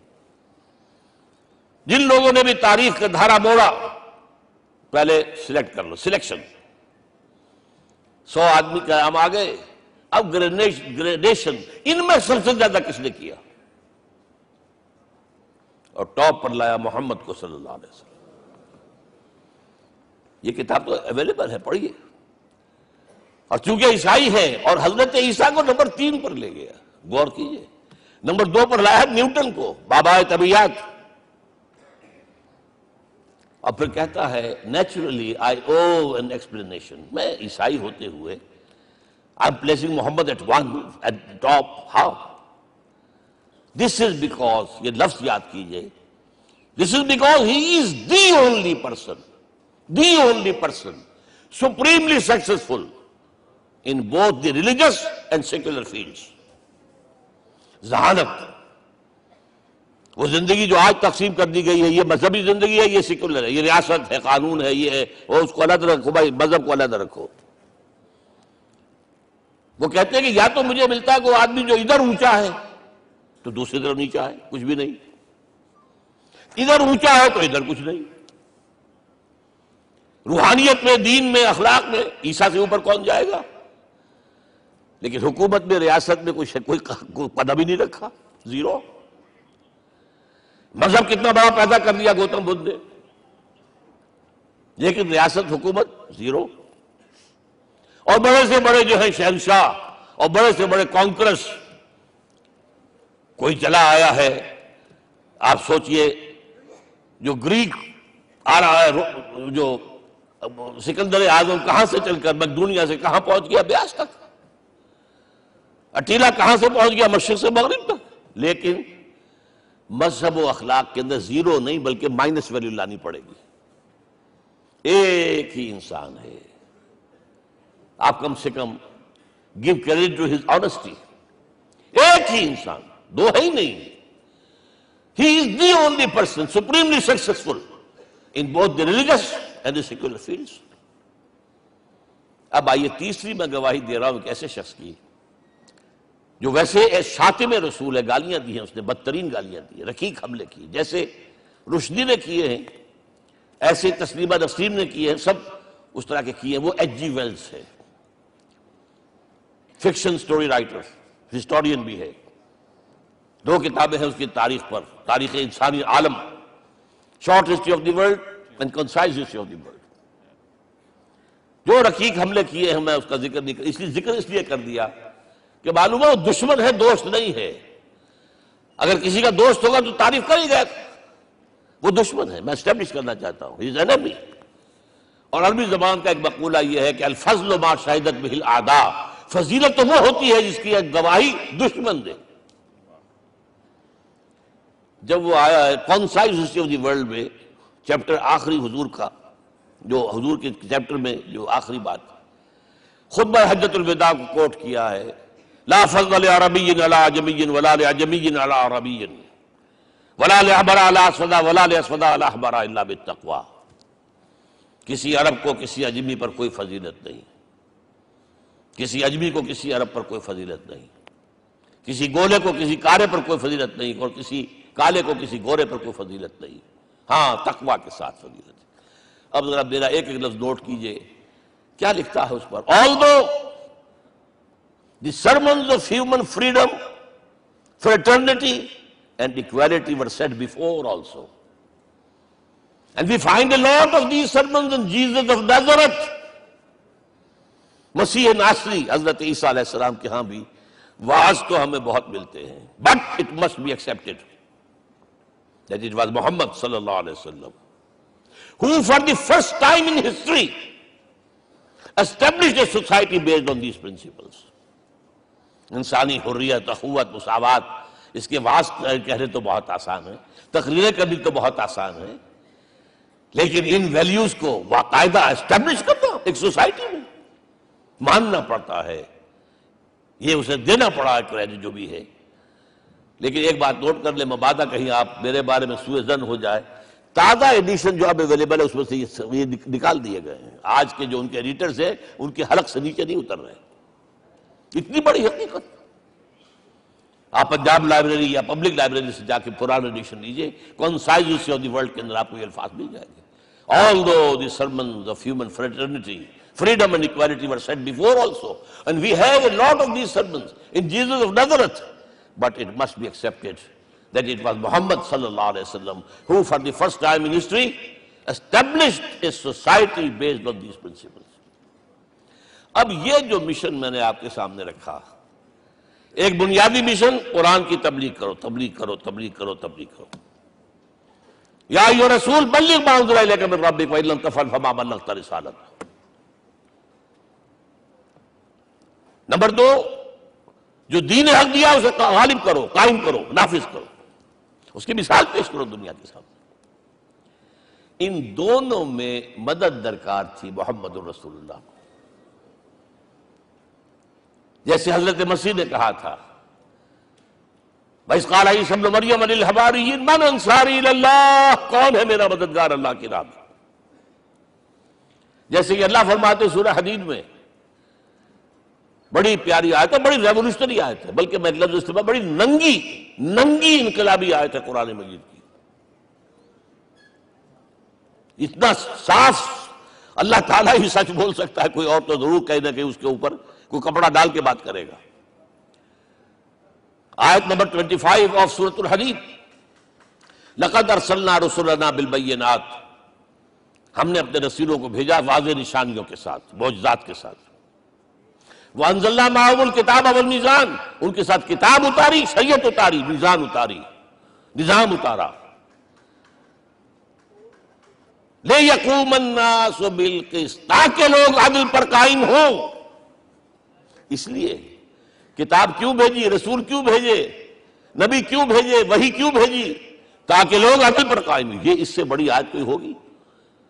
جن لوگوں نے بھی تاریخ کا دھارا موڑا، پہلے سلیکٹ کر لو، سلیکشن۔ 100 آدمی کا ہم آ گئے، اب گریڈیشن، ان میں سب سے زیادہ کس نے کیا؟ اور ٹاپ پر لایا محمد کو صلی اللہ علیہ وسلم۔ یہ کتاب تو اویلیبل ہے، پڑھیے۔ اور چونکہ عیسائی ہے اور حضرت عیسیٰ کو نمبر 3 پر لے گیا، غور کیجئے۔ نمبر 2 پر لایا نیوٹن کو، بابائے طبیعت، اور پھر کہتا ہے naturally I owe an explanation. میں عیسائی ہوتے ہوئے I am placing Muhammad at top, how? This is because, یہ لفظ یاد کیجئے، this is because he is the only person supremely successful in both the religious and secular fields۔ ذہانت، وہ زندگی جو آج تقسیم کر دی گئی ہے، یہ مذہبی زندگی ہے، یہ سیکولر ہے، یہ ریاست ہے، قانون ہے، یہ ہے، وہ اس کو علیحدہ رکھو بھائی، مذہب کو علیحدہ رکھو۔ وہ کہتے ہیں کہ یا تو مجھے ملتا ہے کہ وہ آدمی جو ادھر اونچا ہے تو دوسری طرف نیچا ہے، کچھ بھی نہیں، ادھر اونچا ہے تو ادھر کچھ نہیں۔ روحانیت میں، دین میں، اخلاق میں عیسیٰ سے اوپر کون جائے گا؟ لیکن حکومت میں، ریاست میں کوئی پدہ بھی نہیں رکھا، زیرو۔ مذہب کتنا بڑا پیدا کر دیا گوتم بدھ نے، لیکن ریاست، حکومت زیرو۔ اور بڑے سے بڑے جو ہیں شہنشاہ اور بڑے سے بڑے کانکرس، کوئی چلا آیا ہے، آپ سوچئے جو گریک آ رہا ہے، جو سکندر اعظم کہاں سے چل کر مقدونیہ سے کہاں پہنچ گیا؟ بیاس تک۔ اٹیلا کہاں سے پہنچ گیا؟ مشرق سے مغرب تک۔ لیکن مذہب و اخلاق کے اندر زیرو نہیں بلکہ مائنس ویلیو لانی پڑے گی۔ ایک ہی انسان ہے، آپ کم سے کم give credit to his honesty۔ ایک ہی انسان، دو ہے ہی نہیں۔ He is the only person supremely successful in both the religious and the secular fields۔ اب آئیے تیسری میں گواہی دے رہا ہوں ایک ایسے شخص کی جو ویسے شاتم رسول ہے، گالیاں دی ہیں اس نے، بدترین گالیاں دی ہیں، رقیق حملے کی، جیسے رشدی نے کیے ہیں، ایسے تسلیمہ نسرین نے کیے ہیں، سب اس طرح کے کیے ہیں۔ وہ ایچ جی ویلز ہے، فکشن سٹوری رائٹر، ہسٹورین بھی ہے، 2 کتابیں ہیں اس کی تاریخ پر، تاریخ انسانی عالم، short history of the world and concise history of the world. جو رقیق حملے کیے ہیں میں اس کا ذکر نہیں کر، ذکر اس لیے کر دیا کہ معلوم ہے وہ دشمن ہے، دوست نہیں ہے۔ اگر کسی کا دوست ہوگا تو تعریف کر ہی گیا، وہ دشمن ہے۔ میں اسٹیبلش کرنا چاہتا ہوں، his enemy۔ اور عربی زبان کا ایک مقولہ یہ ہے کہ الفضل ما شہدت بہ الاعداء، فضیلت تو وہ ہوتی ہے جس کی گواہی دشمن دے۔ جب وہ آیا ہے concise history of the world میں، چیپٹر آخری حضور کا، جو حضور کے چیپٹر میں جو آخری بات، خطبہ حجۃ الوداع کو کوٹ کیا ہے، لا فضل لعربی علی عجمی ولا لعجمی علی عربی ولا لأحمر علی اسود ولا لأسود علی احمر الا بالتقوی. کسی عرب کو کسی عجمی پر کوئی فضیلت نہیں، کسی عجمی کو کسی عرب پر کوئی فضیلت نہیں، کسی گولے کو کسی کارے پر کوئی فضیلت نہیں، اور کسی کالے کو کسی گورے پر کوئی فضیلت نہیں، ہاں تقوی کے ساتھ فضیلت ہے. اب ذرا میرا ایک ایک لفظ نوٹ کیجئے، کیا لکھتا ہے اس پر؟ Although the sermons of human freedom, fraternity and equality were said before also, and we find a lot of these sermons in Jesus of Nazareth. مسیح ناصری حضرت عیسیٰ علیہ السلام کے ہاں بھی واعظ تو ہمیں بہت ملتے ہیں، but it must be accepted that it was Muhammad صلی اللہ علیہ وسلم who for the first time in history established a society based on these principles. انسانی حریت، اخوت، مساوات، اس کے واعظ کہنے تو بہت آسان ہے، تقریریں کرنی تو بہت آسان ہے، لیکن ان ویلیوز کو باقاعدہ اسٹیبلش کرنا ایک سوسائٹی میں ماننا پڑتا ہے، یہ اسے دینا پڑا ہے کریڈٹ جو بھی ہے. لیکن ایک بات نوٹ کر لیں، مبادہ کہیں آپ میرے بارے میں سوء ظن ہو جائے، تازہ ایڈیشن جو اب اویلیبل ہے اس میں سے یہ نکال دیے گئے ہیں. آج کے جو ان کے ایڈیٹرز ہیں ان کے حلق سے نیچے نہیں اتر رہے. اتنی بڑی حقیقت. آپ پنجاب لائبریری یا پبلک لائبریری سے جا کے پرانا ایڈیشن لیجئے، کنسائزز آف دی ورلڈ کے اندر آپ کو یہ الفاظ مل جائیں گے. Although the sermons of human fraternity, freedom and equality were said before also, and we have a lot of these sermons in Jesus of Nazareth, but it must be accepted that it was Muhammad sallallahu alaihi wasallam who for the first time in history established a society based on these principles. اب یہ جو مشن میں نے آپ کے سامنے رکھا، ایک بنیادی مشن قرآن کی تبلیغ کرو، تبلیغ کرو، تبلیغ کرو، تبلیغ کرو. یا ایھا رسول بلغ ما انزل الیک من ربک وان لم تفعل فما بلغت رسالتہ. نمبر 2، جو دین حق دیا اسے غالب کرو، قائم کرو، نافذ کرو، اس کی مثال پیش کرو دنیا کے سامنے. ان دونوں میں مدد درکار تھی محمد الرسول اللہ کو. جیسے حضرت مسیح نے کہا تھا، وَإِذْ قَالَ عِيسَىٰ ابْنُ مَرْيَمَ لِلْحَوَارِيِّينَ مَنْ أَنصَارِي إِلَى اللَّهِ، کون ہے میرا مددگار اللہ کی راہ میں. جیسے کہ اللہ فرماتے سورہ حدید میں، بڑی پیاری آیت ہے، بڑی ریولوشنری آیت ہے، بلکہ میں ایک لفظ استعمال، بڑی ننگی انقلابی آیت ہے قرآن مجید کی. اتنا صاف اللہ تعالیٰ ہی سچ بول سکتا ہے، کوئی اور تو ضرور کہیں نہ کہیں اس کے اوپر کوئی کپڑا ڈال کے بات کرے گا. آیت نمبر 25 آف سورۃ الحدید، لَقَدْ أَرْسَلْنَا رُسُلَنَا بِالْبَيِّنَاتِ، ہم نے اپنے رسولوں کو بھیجا واضح نشانیوں کے ساتھ، معجزات کے ساتھ. وَأَنزَلْنَا مَعَهُمُ الْكِتَابَ وَالْمِيزَانَ، ان کے ساتھ کتاب اتاری، شریعت اتاری، میزان اتاری، نظام اتارا. لِيَقُومَ النَّاسُ بِالْقِسْطِ، تاکہ لوگ عدل پر قائم ہوں. اس لیے کتاب کیوں بھیجی، رسول کیوں بھیجے، نبی کیوں بھیجے، وحی کیوں بھیجی؟ تاکہ لوگ عدل پر قائم ہوں. یہ اس سے بڑی آیت کوئی ہوگی؟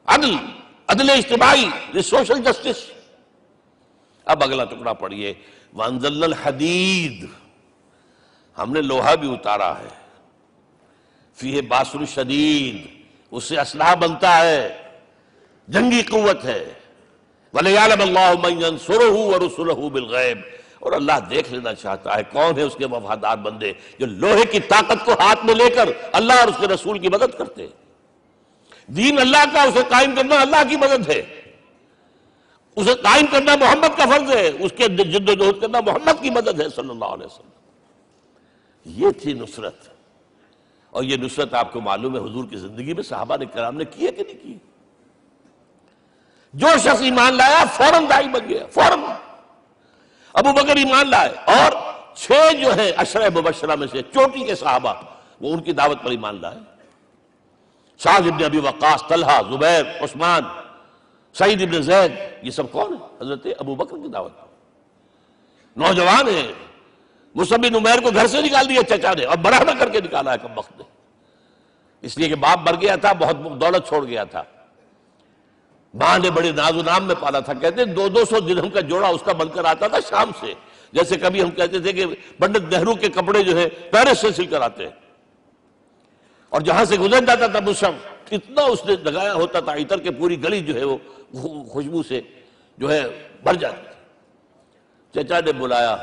عدل اجتماعی، سوشل جسٹس. اب اگلا ٹکڑا پڑھیے، وَأَنزَلْنَا الْحَدِيدَ، ہم نے لوہا بھی اتارا ہے، فِيهِ بَأْسٌ شَدِيدٌ، اس سے اسلحہ بنتا ہے، جنگی قوت ہے. وَلِيَعْلَمَ اللَّهُ مَن يَنصُرُهُ وَرُسُلَهُ بِالْغَيْبِ، اور اللہ دیکھ لینا چاہتا ہے کون ہے اس کے وفادار بندے جو لوہے کی طاقت کو ہاتھ میں لے کر اللہ اور اس کے رسول کی مدد کرتے. دین اللہ کا، اسے قائم کرنا اللہ کی مدد ہے، اسے قائم کرنا محمد کا فرض ہے، اس کے جد و جہد کرنا محمد کی مدد ہے صلی اللہ علیہ وسلم. یہ تھی نصرت. اور یہ نصرت آپ کو معلوم ہے حضور کی زندگی میں صحابہ نے کرام نے کی ہے کہ نہیں کی؟ جو شخص ایمان لایا فوراً داعی بن گیا، فوراً. ابو بکر ایمان لائے، اور 6 جو ہیں عشرہ مبشرہ میں سے چوٹی کے صحابہ، وہ ان کی دعوت پر ایمان لائے. سعد ابن ابی وقاص، طلحہ، زبیر، عثمان، سعید ابن زید، یہ سب کون ہیں؟ حضرت ابو بکر کی دعوت. نوجوان ہیں. مصعب بن عمیر کو گھر سے نکال دیا چچا نے، اور برہنہ کر کے نکالا ہے کم وقت نے، اس لیے کہ باپ مر گیا تھا، بہت دولت چھوڑ گیا تھا. ماں نے بڑے ناز و نام میں پالا تھا، کہتے ہیں 200 درہم کا جوڑا اس کا بن کر آتا تھا شام سے، جیسے کبھی ہم کہتے تھے کہ پنڈت نہرو کے کپڑے جو ہے پیرس سے سل کر آتے ہیں، اور جہاں سے گزر جاتا تھا مصعب اتنا اس نے لگایا ہوتا تھا عطر کے پوری گلی جو ہے وہ خوشبو سے جو ہے بھر جاتی تھی۔ چچا نے بلایا،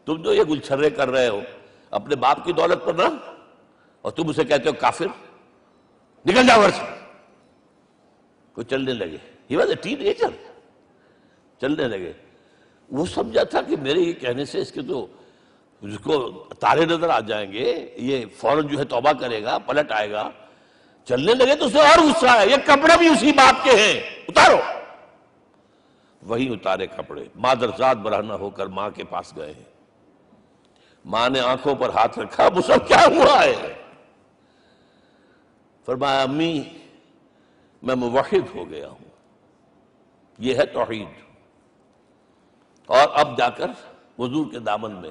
تم جو یہ گلچھرے کر رہے ہو اپنے باپ کی دولت پر نہ، اور تم اسے کہتے ہو کافر، نکل جاؤ گھر سے۔ وہ چلنے لگے، he was a ten ager, چلنے لگے۔ وہ سمجھا تھا کہ میرے یہ کہنے سے اس کے تو اس کو تارے نظر آ جائیں گے، یہ فوراً جو ہے توبہ کرے گا، پلٹ آئے گا۔ چلنے لگے تو اسے اور غصہ ہے، یہ کپڑے بھی اسی باپ کے ہیں، اتارو۔ وہی اتارے کپڑے، مادرزاد برہنہ ہو کر ماں کے پاس گئے ہیں۔ ماں نے آنکھوں پر ہاتھ رکھا، مصعب کیا ہوا ہے؟ فرمایا امی میں موحد ہو گیا ہوں، یہ ہے توحید۔ اور اب جا کر حضور کے دامن میں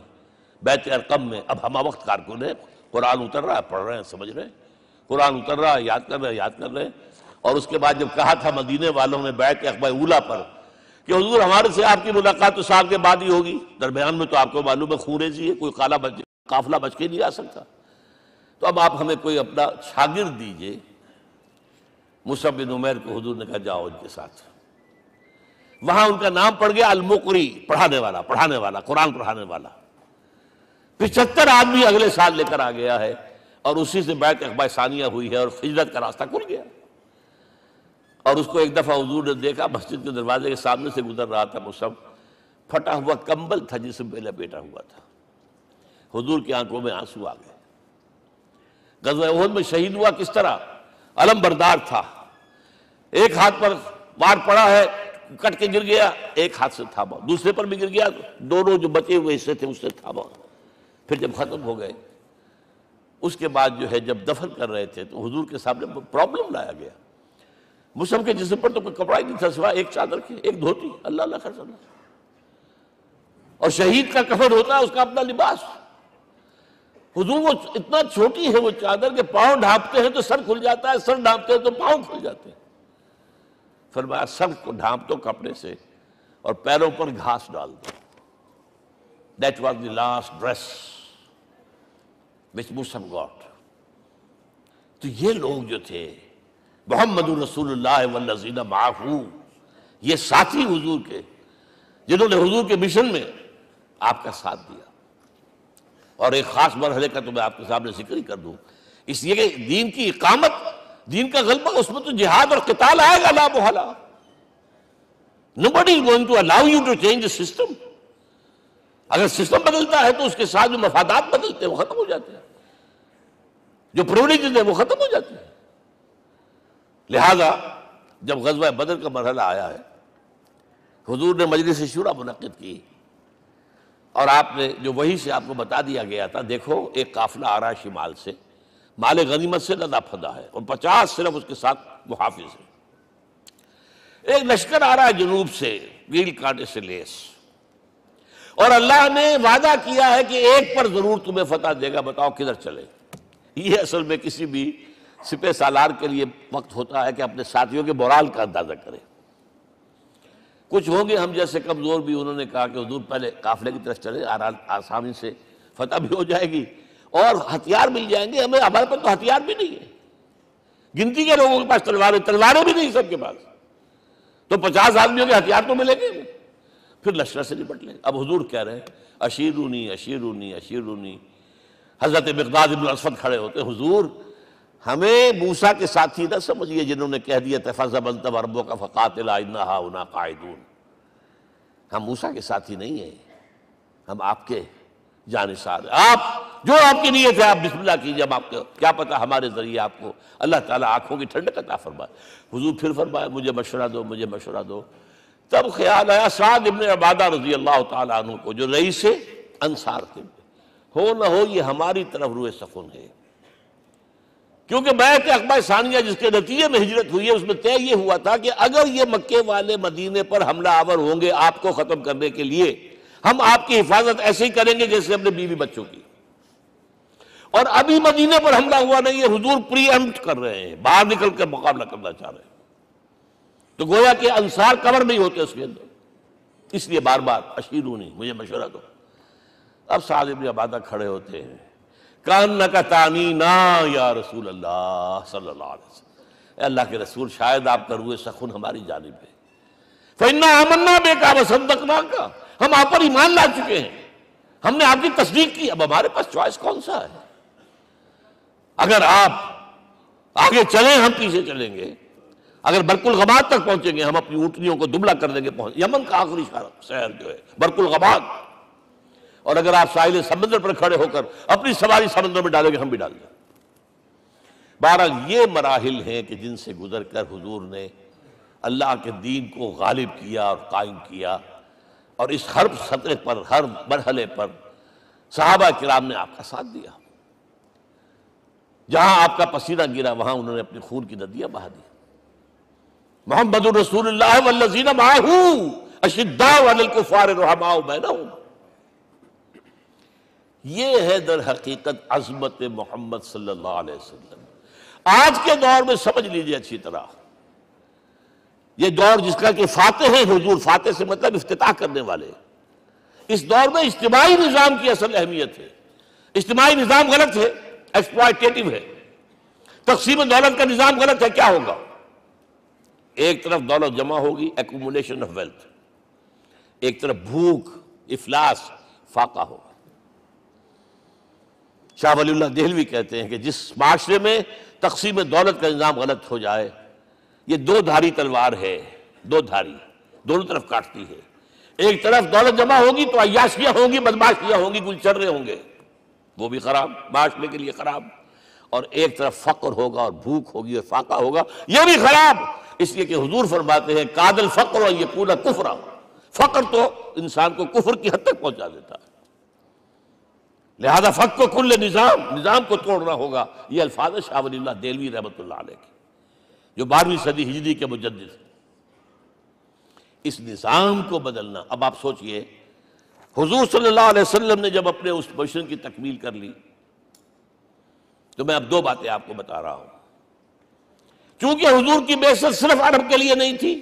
بیت ارقم میں اب ہمہ وقت کارکن ہے، قرآن اتر رہا ہے، پڑھ رہے ہیں، سمجھ رہے ہیں، قرآن اتر رہا ہے، یاد کر رہے ہیں۔ اور اس کے بعد جب کہا تھا مدینے والوں نے بیعت عقبہ اولیٰ پر کہ حضور ہمارے سے آپ کی ملاقات تو سال کے بعد ہی ہوگی، درمیان میں تو آپ کو معلوم ہے خوریزی ہے، کوئی قافلہ بچ کے نہیں آ سکتا، تو اب آپ ہمیں کوئی اپنا شاگرد دیجئے۔ مصعب بن عمیر کو حضور نے کہا جاؤ ان کے ساتھ۔ وہاں ان کا نام پڑ گیا المقری، پڑھانے والا، قرآن پڑھانے والا۔ 75 آدمی اگلے سال لے کر آ گیا ہے، اور اسی سے بیعت عقبہ ثانیہ ہوئی ہے، اور ہجرت کا راستہ کھل گیا۔ اور اس کو ایک دفعہ حضور نے دیکھا، مسجد کے دروازے کے سامنے سے گزر رہا تھا مصعب، پھٹا ہوا کمبل تھا جسم پہ لپیٹا ہوا تھا۔ حضور کی آنکھوں میں آنسو آ گئے۔ غزوہ احد میں شہید ہوا کس طرح؟ علم بردار تھا، ایک ہاتھ پر وار پڑا ہے، کٹ کے گر گیا، ایک ہاتھ سے تھاما، دوسرے پر بھی گر گیا، دونوں جو بچے ہوئے حصے تھے اس سے تھاما۔ پھر جب ختم ہو گئے، اس کے بعد جو ہے جب دفن کر رہے تھے تو حضور کے سامنے پرابلم لایا گیا۔ مصعب کے جسم پر تو کوئی کپڑا ہی نہیں تھا سوائے ایک چادر کی، ایک دھوتی، اللہ اللہ خیر صلی اللہ۔ اور شہید کا کفن ہوتا ہے اس کا اپنا لباس۔ حضور وہ اتنا چھوٹی ہے وہ چادر کہ پاؤں ڈھانپتے ہیں تو سر کھل جاتا ہے، سر ڈھانپتے ہیں تو پاؤں کھل جاتے ہیں۔ فرمایا سر کو ڈھانپ دو کپڑے سے اور پیروں پر گھاس ڈال دو۔ That was the last dress which Mus'ab got۔ تو یہ لوگ جو تھے محمد رسول اللہ والذین معہ، یہ ساتھی حضور کے، جنہوں نے حضور کے مشن میں آپ کا ساتھ دیا۔ اور ایک خاص مرحلے کا تو میں آپ کے سامنے ذکر ہی کر دوں، اس لیے کہ دین کی اقامت، دین کا غلبہ، اس میں تو جہاد اور قتال آئے گا لا محالہ۔ Nobody is going to allow you to change the system۔ اگر سسٹم بدلتا ہے تو اس کے ساتھ جو مفادات بدلتے ہیں وہ ختم ہو جاتے ہیں، جو پرولیجز ہیں وہ ختم ہو جاتے ہیں۔ لہذا جب غزوہ بدر کا مرحلہ آیا ہے، حضور نے مجلس شورا منعقد کی، اور آپ نے جو وحی سے آپ کو بتا دیا گیا تھا، دیکھو ایک قافلہ آ رہا ہے شمال سے، مال غنیمت سے لدا پھدا ہے، اور 50 صرف اس کے ساتھ محافظ ہیں۔ ایک لشکر آ رہا ہے جنوب سے، ویل کانٹے سے لیس، اور اللہ نے وعدہ کیا ہے کہ ایک پر ضرور تمہیں فتح دے گا، بتاؤ کدھر چلے۔ یہ اصل میں کسی بھی سپہ سالار کے لیے وقت ہوتا ہے کہ اپنے ساتھیوں کے مورال کا اندازہ کرے۔ کچھ ہوں گے ہم جیسے کمزور بھی، انہوں نے کہا کہ حضور پہلے قافلے کی طرف چلے، آسانی سے فتح بھی ہو جائے گی اور ہتھیار مل جائیں گے ہمیں، ہمارے پاس تو ہتھیار بھی نہیں ہے، گنتی کے لوگوں کے پاس تلواریں بھی نہیں سب کے پاس، تو 50 آدمیوں کے ہتھیار تو ملیں گے، پھر لشکر سے نپٹ لیں۔ اب حضور کہہ رہے ہیں اشیرونی اشیرونی اشیرونی۔ حضرت مقداد بن اسود کھڑے ہوتے ہیں، حضور ہمیں موسیٰ کے ساتھی نہ سمجھیے جنہوں نے کہہ دیا فَذَهَبْ أَنْتَ وَرَبُّكَ فَقَاتِلَا إِنَّا هَاهُنَا قَاعِدُونَ۔ ہم موسیٰ کے ساتھی نہیں ہیں، ہم آپ کے جانثار ہیں، آپ جو آپ کی نیت ہے آپ بسم اللہ کیجئے، اب آپ کو کیا پتا ہمارے ذریعے آپ کو اللہ تعالیٰ آنکھوں کی ٹھنڈک عطا فرمائے۔ حضور پھر فرمایا مجھے مشورہ دو، مجھے مشورہ دو۔ تب خیال آیا سعد ابن عبادہ رضی اللہ تعالیٰ عنہ کو، جو رئیس انصار تھے، ہو نہ ہو یہ ہماری طرف روئے سخن ہے، کیونکہ بیعت عقبہ ثانیہ جس کے نتیجے میں ہجرت ہوئی ہے اس میں طے یہ ہوا تھا کہ اگر یہ مکے والے مدینے پر حملہ آور ہوں گے آپ کو ختم کرنے کے لیے، ہم آپ کی حفاظت ایسے ہی کریں گے جیسے اپنے بیوی بچوں کی۔ اور ابھی مدینے پر حملہ ہوا نہیں ہے، حضور پری ایمپٹ کر رہے ہیں، باہر نکل کر مقابلہ کرنا چاہ رہے ہیں۔ تو گویا کہ انصار کور نہیں ہوتے اس کے اندر، اس لیے بار بار اشیرونی، مجھے مشورہ دو۔ اب سعد بن عبادہ کھڑے ہوتے ہیں، کانک تعنینا یا رسول اللہ صلی اللہ علیہ وسلم، اے اللہ کے رسول شاید آپ کا روح سخن ہماری جانب ہے، فإنا آمنا بک وصدقناک، ہم آپ پر ایمان لا چکے ہیں، ہم نے آپ کی تصدیق کی، اب ہمارے پاس چوائس کون سا ہے؟ اگر آپ آگے چلیں ہم پیچھے چلیں گے، اگر برق الغماد تک پہنچیں گے ہم اپنی اونٹنیوں کو دبلا کر دیں گے، یمن کا آخری شہر جو ہے برق الغماد، اور اگر آپ ساحل سمندر پر کھڑے ہو کر اپنی سواری سمندر میں ڈالیں گے ہم بھی ڈال دیں۔ بہرحال یہ مراحل ہیں کہ جن سے گزر کر حضور نے اللہ کے دین کو غالب کیا اور قائم کیا، اور اس ہر سطح پر، ہر مرحلے پر صحابہ کرام نے آپ کا ساتھ دیا، جہاں آپ کا پسینہ گرا وہاں انہوں نے اپنی خون کی ندیاں بہا دی۔ محمد رسول اللہ والذین معہ اشداء علی الکفار رحماء بینہم، یہ ہے در حقیقت عظمت محمد صلی اللہ علیہ وسلم۔ آج کے دور میں سمجھ لیجئے اچھی طرح، یہ دور جس کا کہ فاتح ہیں حضور، فاتح سے مطلب افتتاح کرنے والے، اس دور میں اجتماعی نظام کی اصل اہمیت ہے۔ اجتماعی نظام غلط ہے، ایکسپلائٹیٹو ہے، تقسیم دولت کا نظام غلط ہے۔ کیا ہوگا؟ ایک طرف دولت جمع ہوگی، ایکومولیشن آف ویلتھ، ایک طرف بھوک، افلاس، فاقہ ہوگا۔ شاہ ولی اللہ دہلوی کہتے ہیں کہ جس معاشرے میں تقسیم دولت کا نظام غلط ہو جائے، یہ دو دھاری تلوار ہے، دو دھاری، دونوں طرف کاٹتی ہے۔ ایک طرف دولت جمع ہوگی تو عیاشیاں ہوں گی، بدماشیاں ہوں گی، گلچرے ہوں گے، وہ بھی خراب، معاشرے کے لیے خراب، اور ایک طرف فقر ہوگا اور بھوک ہوگی اور فاقہ ہوگا، یہ بھی خراب۔ اس لیے کہ حضور فرماتے ہیں کاد الفقر ان یکون کفرا، فقر تو انسان کو کفر کی حد تک پہنچا دیتا ہے، لہذا فق کو کل نظام کو توڑنا ہوگا۔ یہ الفاظ ہے شاہ ولی اللہ دہلوی رحمۃ اللہ علیہ کے، جو 12ویں صدی ہجری کے مجدد ہیں۔ اس نظام کو بدلنا، اب آپ سوچئے حضور صلی اللہ علیہ وسلم نے جب اپنے اس مشن کی تکمیل کر لی، تو میں اب دو باتیں آپ کو بتا رہا ہوں۔ چونکہ حضور کی بعثت صرف عرب کے لیے نہیں تھی،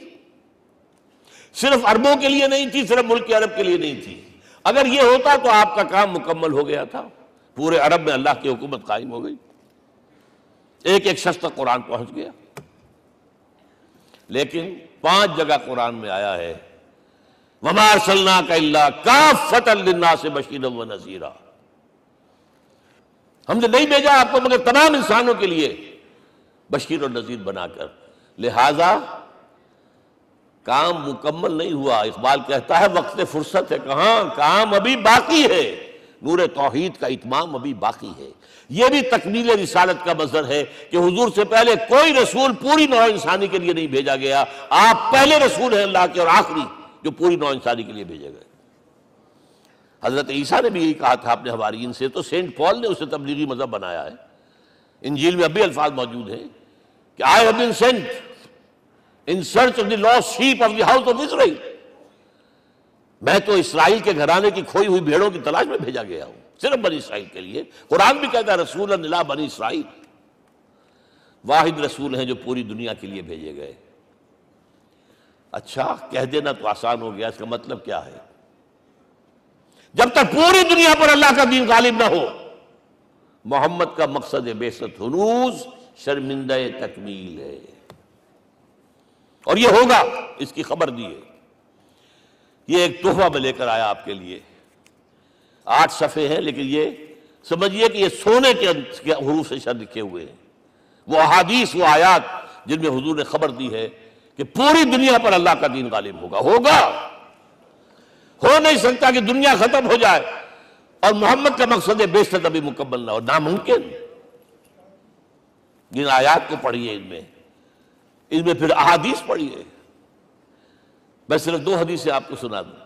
صرف عربوں کے لیے نہیں تھی، صرف ملک عرب کے لیے نہیں تھی۔ اگر یہ ہوتا تو آپ کا کام مکمل ہو گیا تھا، پورے عرب میں اللہ کی حکومت قائم ہو گئی، ایک ایک شخص تک قرآن پہنچ گیا۔ لیکن 5 جگہ قرآن میں آیا ہے وَمَا أَرْسَلْنَاكَ إِلَّا كَافَّةً لِلنَّاسِ بَشِيرًا وَنَذِيرًا، ہم نے نہیں بھیجا آپ کو مگر تمام انسانوں کے لیے بشیر اور نذیر بنا کر۔ لہذا کام مکمل نہیں ہوا۔ اقبال کہتا ہے وقت فرصت ہے کہاں، کام ابھی باقی ہے، نور توحید کا اتمام ابھی باقی ہے۔ یہ بھی تکمیل رسالت کا مظہر ہے کہ حضور سے پہلے کوئی رسول پوری نوع انسانی کے لیے نہیں بھیجا گیا، آپ پہلے رسول ہیں اللہ کے اور آخری جو پوری نوع انسانی کے لیے بھیجے گئے۔ حضرت عیسیٰ نے بھی یہی کہا تھا اپنے حواریین سے، تو سینٹ پال نے اسے تبلیغی مذہب بنایا ہے۔ انجیل میں اب بھی الفاظ موجود ہیں کہ I have been sent in search of the lost sheep of the house of Israel، میں تو اسرائیل کے گھرانے کی کھوئی ہوئی بھیڑوں کی تلاش میں بھیجا گیا ہوں، صرف بنی اسرائیل کے لیے۔ قرآن بھی کہتا ہے رسول الی بنی اسرائیل، واحد رسول ہیں جو پوری دنیا کے لیے بھیجے گئے۔ اچھا کہہ دینا تو آسان ہو گیا، اس کا مطلب کیا ہے؟ جب تک پوری دنیا پر اللہ کا دین غالب نہ ہو، محمد کا مقصد بعثت ہنوز شرمندہ تکمیل ہے، اور یہ ہوگا، اس کی خبر دی ہے۔ یہ ایک تحفہ میں لے کر آیا آپ کے لیے، 8 صفحے ہیں، لیکن یہ سمجھیے کہ یہ سونے کے حروف سے شر لکھے ہوئے ہیں، وہ احادیث، وہ آیات جن میں حضور نے خبر دی ہے کہ پوری دنیا پر اللہ کا دین غالب ہوگا۔ ہو نہیں سکتا کہ دنیا ختم ہو جائے اور محمد کا مقصد بعثت ابھی مکمل نہ ہو، ناممکن۔ جن آیات کو پڑھیے، ان میں پھر احادیث پڑھیے۔ میں صرف 2 حدیثیں آپ کو سنا دوں۔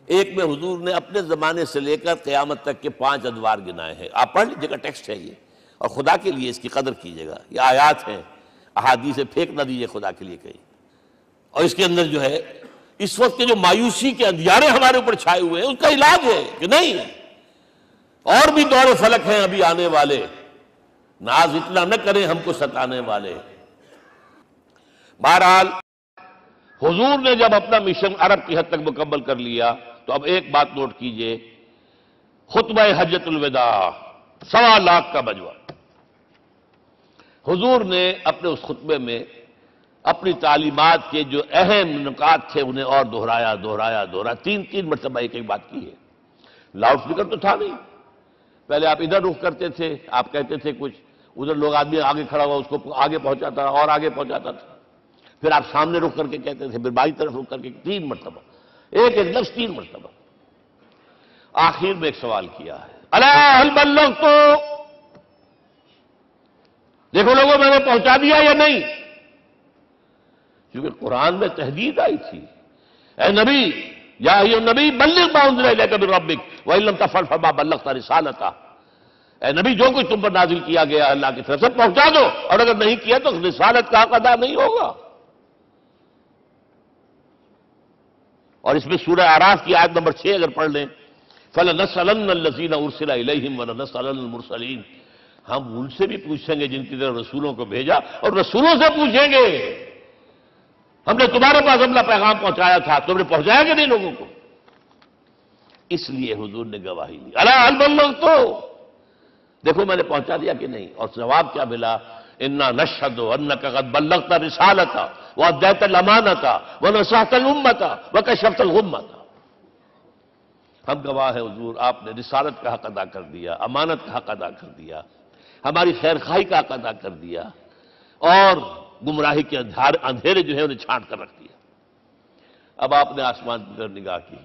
ایک میں حضور نے اپنے زمانے سے لے کر قیامت تک کے 5 ادوار گنائے ہیں، آپ پڑھ لیجیے گا، ٹیکسٹ ہے یہ، اور خدا کے لیے اس کی قدر کیجیے گا، یہ آیات ہیں، احادیث پھینک نہ دیجیے خدا کے لیے کہیں۔ اور اس کے اندر جو ہے اس وقت کے جو مایوسی کے اندھیارے ہمارے اوپر چھائے ہوئے ہیں، اس کا علاج ہے کہ نہیں، اور بھی دور فلک ہیں ابھی آنے والے، ناز اتنا نہ کریں ہم کو ستانے والے۔ بہرحال حضور نے جب اپنا مشن عرب کی حد تک مکمل کر لیا تو اب ایک بات نوٹ کیجئے، خطبہ حجۃ الوداع 1.25 لاکھ کا مجمع، حضور نے اپنے اس خطبے میں اپنی تعلیمات کے جو اہم نکات تھے انہیں اور دہرایا 3 مرتبہ ایک بات کی ہے۔ لاؤڈ سپیکر تو تھا نہیں، پہلے آپ ادھر رخ کرتے تھے، آپ کہتے تھے کچھ، ادھر لوگ آدمی آگے کھڑا ہوا اس کو آگے پہنچاتا اور آگے پہنچاتا تھا، پھر آپ سامنے رخ کر کے کہتے تھے، پھر بائیں طرف رخ کر کے 3 مرتبہ، ایک لفظ 3 مرتبہ۔ آخر میں ایک سوال کیا ہے، الا هل بلغت، دیکھو لوگوں میں نے پہنچا دیا یا نہیں؟ کیونکہ قرآن میں تحدید آئی تھی، اے نبی یا ایھا النبی بلغ ما انزل الیک من ربک وان لم تفعل فما بلغت رسالتہ، اے نبی جو کچھ تم پر نازل کیا گیا اللہ کی طرف سے پہنچا دو، اور اگر نہیں کیا تو رسالت کا حق ادا نہیں ہوگا۔ اور اس میں سورہ اعراف کی آیت نمبر 6 اگر پڑھ لیں، فَلَنَسْأَلَنَّ الَّذِينَ أُرْسِلَ إِلَيْهِمْ وَلَنَسْأَلَنَّ الْمُرْسَلِينَ، ہم ان سے بھی پوچھیں گے جن کی طرف رسولوں کو بھیجا، اور رسولوں سے پوچھیں گے ہم نے تمہارے پاس اپنا پیغام پہنچایا تھا، تم نے پہنچایا کہ نہیں لوگوں کو؟ اس لیے حضور نے گواہی دی، الا هل بلغت، دیکھو میں نے پہنچا دیا کہ نہیں؟ اور جواب کیا ملا؟ انا نشهد انك قد بلغت رسالتہ واديت الامانۃ ونصحت الامۃ وکشفت الغمۃ، ہم گواہ ہیں حضور آپ نے رسالت کا حق ادا کر دیا، امانت کا حق ادا کر دیا، ہماری خیر خواہی کا حق ادا کر دیا، اور گمراہی کے اندھیرے جو ہے انہیں چھانٹ کر رکھ دیا۔ اب آپ نے آسمان کی طرف نگاہ کی،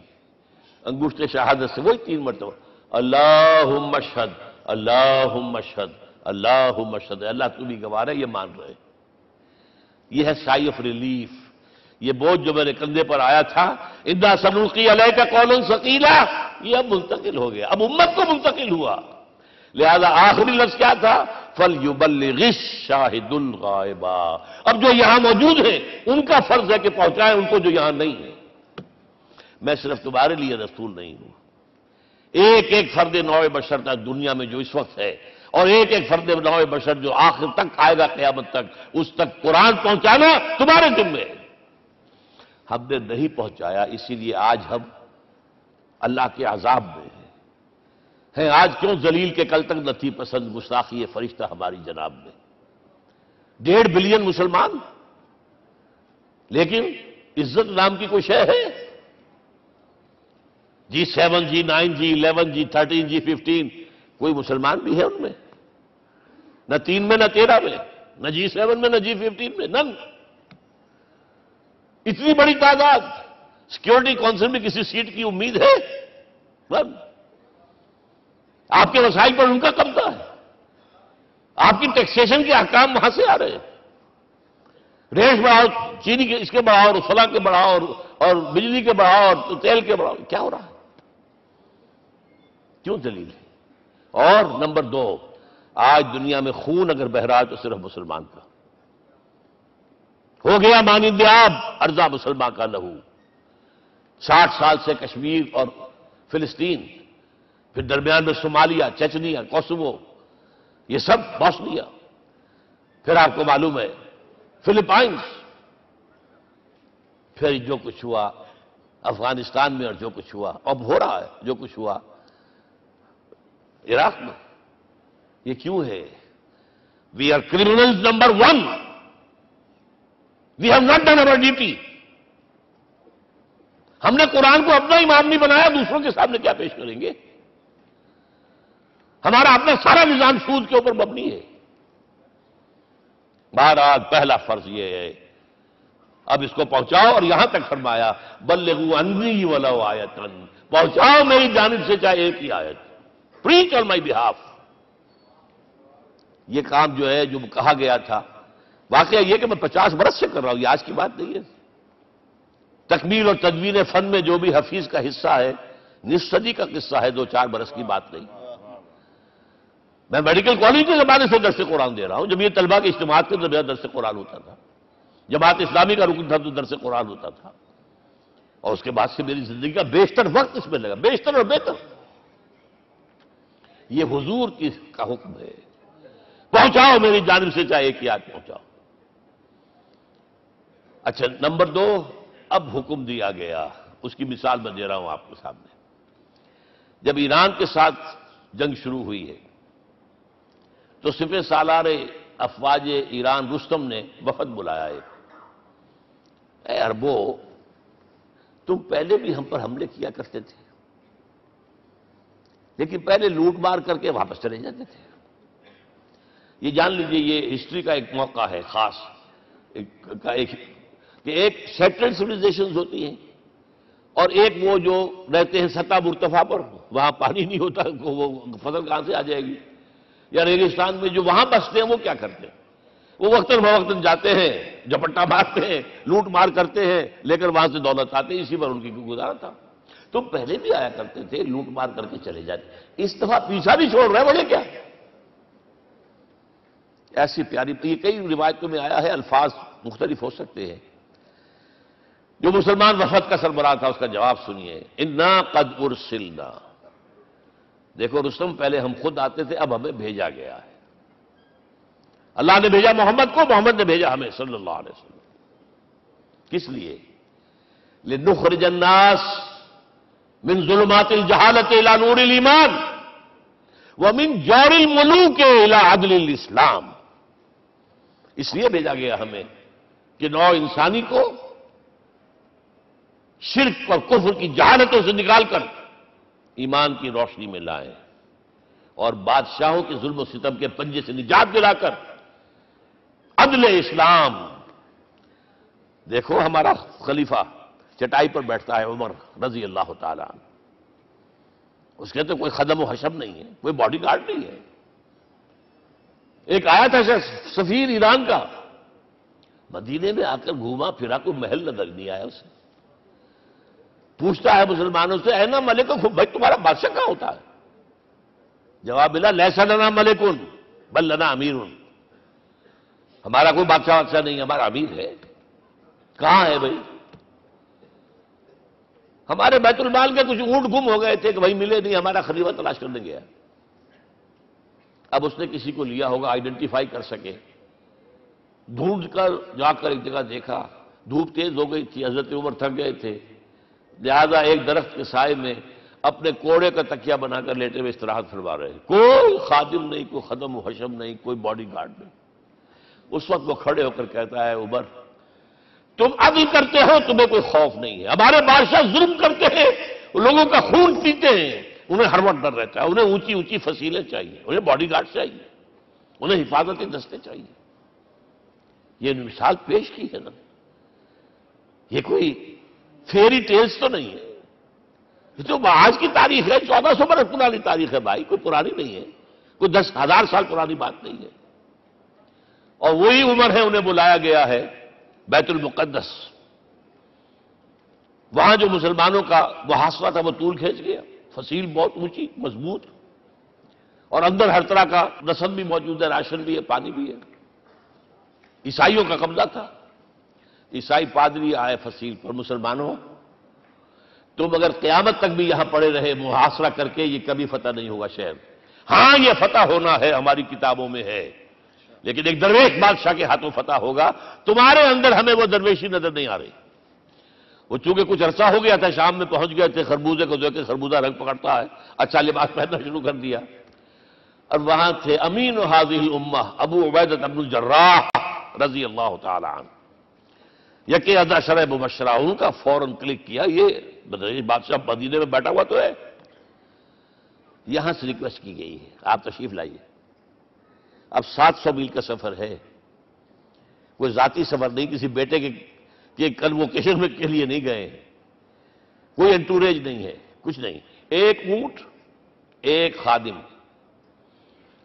انگشت شہادت سے وہی 3 مرتبہ اللہم اشہد اللہم اشہد اللہم اشہد، اللہ تو بھی گواہ ہے، یہ مان رہے۔ یہ ہے سائی آف ریلیف، یہ بوجھ جو میرے کندھے پر آیا تھا، انا سنلقی علیک قولا ثقیلا، یہ اب منتقل ہو گیا، اب امت کو منتقل ہوا۔ لہذا آخری لفظ کیا تھا؟ فَلْيُبَلِّغِ الشَّاهِدُ الْغَائِبَ، اب جو یہاں موجود ہیں ان کا فرض ہے کہ پہنچائیں ان کو جو یہاں نہیں ہے۔ میں صرف تمہارے لیے رسول نہیں ہوں، ایک فرد نوع بشر تک دنیا میں جو اس وقت ہے، اور ایک فرد نوع بشر جو آخر تک آئے گا قیامت تک، اس تک قرآن پہنچانا تمہارے ذمہ ہے۔ ہم نے نہیں پہنچایا، اسی لیے آج ہم اللہ کے عذاب میں ہیں۔ آج کیوں ذلیل کے کل تک نہ تھی پسند گستاخی فرشتہ ہماری جناب میں؟ 1.5 بلین مسلمان، لیکن عزت نام کی کوئی شے ہے؟ G7 G9 G11 G13 G15 کوئی مسلمان بھی ہے ان میں؟ نہ 3 میں نہ 13 میں، نہ G7 میں نہ G15 میں، نن۔ اتنی بڑی تعداد، سیکیورٹی کونسل میں کسی سیٹ کی امید ہے؟ نن۔ آپ کے وسائل پر ان کا قبضہ ہے، آپ کی ٹیکسیشن کے احکام وہاں سے آ رہے ہیں، ریٹ بڑھاؤ، چینی کے اس کے بڑھاؤ، اور فلاں کے بڑھاؤ، اور بجلی کے بڑھاؤ، اور تیل کے بڑھاؤ، کیا ہو رہا ہے؟ کیوں دلیل ہے؟ اور نمبر 2، آج دنیا میں خون اگر بہ رہا ہے تو صرف مسلمان کا ہو گیا، مانند آب ارضا مسلمان کا لہو۔ 60 سال سے کشمیر اور فلسطین، پھر درمیان میں صومالیہ، چچنیا، کوسوو، یہ سب بوسنیا، پھر آپ کو معلوم ہے فلپائنز، پھر جو کچھ ہوا افغانستان میں، اور جو کچھ ہوا اب ہو رہا ہے، جو کچھ ہوا عراق میں، یہ کیوں ہے؟ We are criminals number 1، we have not done our duty. ہم نے قرآن کو اپنا امام نہیں بنایا، دوسروں کے سامنے کیا پیش کریں گے؟ ہمارا اپنا سارا نظام سود کے اوپر مبنی ہے۔ بہرحال پہلا فرض یہ ہے، اب اس کو پہنچاؤ، اور یہاں تک فرمایا بلغوا عنی ولو آیۃ، پہنچاؤ میری جانب سے چاہے ایک ہی آیت، preach on my behalf۔ یہ کام جو ہے جو کہا گیا تھا، واقعہ یہ کہ میں 50 برس سے کر رہا ہوں، یہ آج کی بات نہیں ہے۔ تکمیل اور تدوین فن میں جو بھی حفیظ کا حصہ ہے، نصف صدی کا قصہ ہے، 2-4 برس کی بات نہیں۔ میں میڈیکل کالج کے زمانے سے درس قرآن دے رہا ہوں، جب یہ طلبہ کے اجتماعات کے ذریعے درس قرآن ہوتا تھا، جماعت اسلامی کا رکن تھا تو درس قرآن ہوتا تھا، اور اس کے بعد سے میری زندگی کا بیشتر وقت اس میں لگا، بیشتر اور بہتر۔ یہ حضور کا حکم ہے، پہنچاؤ میری جانب سے چاہے ایک ہی آیت پہنچاؤ۔ اچھا، نمبر 2، اب حکم دیا گیا، اس کی مثال میں دے رہا ہوں آپ کے سامنے۔ جب ایران کے ساتھ جنگ شروع ہوئی ہے تو سپہ سالار افواج ایران رستم نے وفد بلایا ہے، اے عربو، تم پہلے بھی ہم پر حملے کیا کرتے تھے، لیکن پہلے لوٹ مار کر کے واپس چلے جاتے تھے۔ یہ جان لیجئے، یہ ہسٹری کا ایک موقع ہے خاص، کہ ایک سیٹلڈ سویلائزیشنز ہوتی ہیں اور ایک وہ جو رہتے ہیں سطح مرتفع پر، وہاں پانی نہیں ہوتا، وہ فصل کہاں سے آ جائے گی، یا ریگستان میں جو وہاں بستے ہیں وہ کیا کرتے ہیں؟ وہ وقتاً فوقتاً جاتے ہیں، جھپٹا مارتے ہیں، لوٹ مار کرتے ہیں، لے کر وہاں سے دولت آتے ہیں، اسی پر ان کی گزارا تھا۔ تم پہلے بھی آیا کرتے تھے، لوٹ مار کر کے چلے جاتے، اس دفعہ پیچھا نہیں چھوڑ رہے بڑے کیا؟ ایسی پیاری، یہ کئی روایتوں میں آیا ہے، الفاظ مختلف ہو سکتے ہیں۔ جو مسلمان وفد کا سربراہ تھا اس کا جواب سنیے، انا قد ارسلنا، دیکھو رستم، پہلے ہم خود آتے تھے، اب ہمیں بھیجا گیا ہے، اللہ نے بھیجا محمد کو، محمد نے بھیجا ہمیں صلی اللہ علیہ وسلم۔ کس لیے؟ لنخرج الناس من ظلمات الجہالت الى نور الایمان ومن جور الملوک الى عدل الاسلام، اس لیے بھیجا گیا ہمیں کہ نوع انسانی کو شرک اور کفر کی جہالتوں سے نکال کر ایمان کی روشنی میں لائیں، اور بادشاہوں کے ظلم و ستم کے پنجے سے نجات دلا کر عدل اسلام۔ دیکھو ہمارا خلیفہ چٹائی پر بیٹھتا ہے، عمر رضی اللہ تعالیٰ عنہ، اس کے تو کوئی خدم و حشم نہیں ہے، کوئی باڈی گارڈ نہیں ہے۔ ایک آیا تھا سفیر ایران کا، مدینے میں آ کر گھوما پھرا، کوئی محل نظر نہیں آیا اسے، پوچھتا ہے مسلمانوں سے، اینا ملککم، بھائی تمہارا بادشاہ کہاں ہوتا ہے؟ جواب ملا، لیس لنا ملکن بل لنا امیر، ہمارا کوئی بادشاہ نہیں، ہمارا امیر ہے۔ کہاں ہے بھائی؟ ہمارے بیت المال کے کچھ اونٹ گم ہو گئے تھے کہ بھائی ملے نہیں، ہمارا خلیفہ تلاش کرنے گیا۔ اب اس نے کسی کو لیا ہوگا، آئیڈینٹیفائی کر سکے، ڈھونڈ کر جا کر ایک جگہ دیکھا، دھوپ تیز ہو گئی تھی، حضرت عمر تھک گئے تھے، لہذا ایک درخت کے سائے میں اپنے کوڑے کا تکیہ بنا کر لیٹے ہوئے استراحت فرما رہے، کوئی خادم نہیں، کوئی خدم و حشم نہیں، کوئی باڈی گارڈ نہیں۔ اس وقت وہ کھڑے ہو کر کہتا ہے، عمر تم عدل کرتے ہو، تمہیں کوئی خوف نہیں ہے، ہمارے بادشاہ ظلم کرتے ہیں، لوگوں کا خون پیتے ہیں، انہیں ہر وقت ڈر رہتا ہے، انہیں اونچی اونچی فصیلیں چاہیے، انہیں باڈی گارڈ چاہیے، انہیں حفاظتی دستے چاہیے۔ یہ مثال پیش کی ہے نا، یہ کوئی فیری ٹیلز تو نہیں ہے، یہ تو آج کی تاریخ ہے، 1400 برس پرانی تاریخ ہے بھائی، کوئی پرانی نہیں ہے، کوئی 10,000 سال پرانی بات نہیں ہے۔ اور وہی عمر ہے، انہیں بلایا گیا ہے بیت المقدس، وہاں جو مسلمانوں کا محاصرہ تھا وہ طول کھینچ گیا، فصیل بہت اونچی مضبوط، اور اندر ہر طرح کا رسد بھی موجود ہے، راشن بھی ہے، پانی بھی ہے۔ عیسائیوں کا قبضہ تھا، عیسائی پادری آئے فصیل پر، مسلمانوں تم اگر قیامت تک بھی یہاں پڑے رہے محاصرہ کر کے، یہ کبھی فتح نہیں ہوگا شہر، ہاں یہ فتح ہونا ہے، ہماری کتابوں میں ہے، لیکن ایک درویش بادشاہ کے ہاتھوں فتح ہوگا، تمہارے اندر ہمیں وہ درویشی نظر نہیں آ رہی۔ وہ چونکہ کچھ عرصہ ہو گیا تھا، شام میں پہنچ گئے تھے، خربوزے کو دیکھ کے خربوزہ رنگ پکڑتا ہے، اچھا لباس پہننا شروع کر دیا، اور وہاں تھے امین هذه الامہ ابو عبیدہ بن الجراح رضی اللہ تعالی عنہ، یکے 10 مبشرہ، ان کا فوراً کلک کیا، یہ بادشاہ مدینے میں بیٹھا ہوا تو ہے، یہاں سے ریکویسٹ کی گئی ہے آپ تشریف لائیے۔ اب 700 میل کا سفر ہے، کوئی ذاتی سفر نہیں، کسی بیٹے کے کنووکیشن میں کے لیے نہیں گئے، کوئی انٹوریج نہیں ہے، کچھ نہیں، ایک اونٹ، ایک خادم،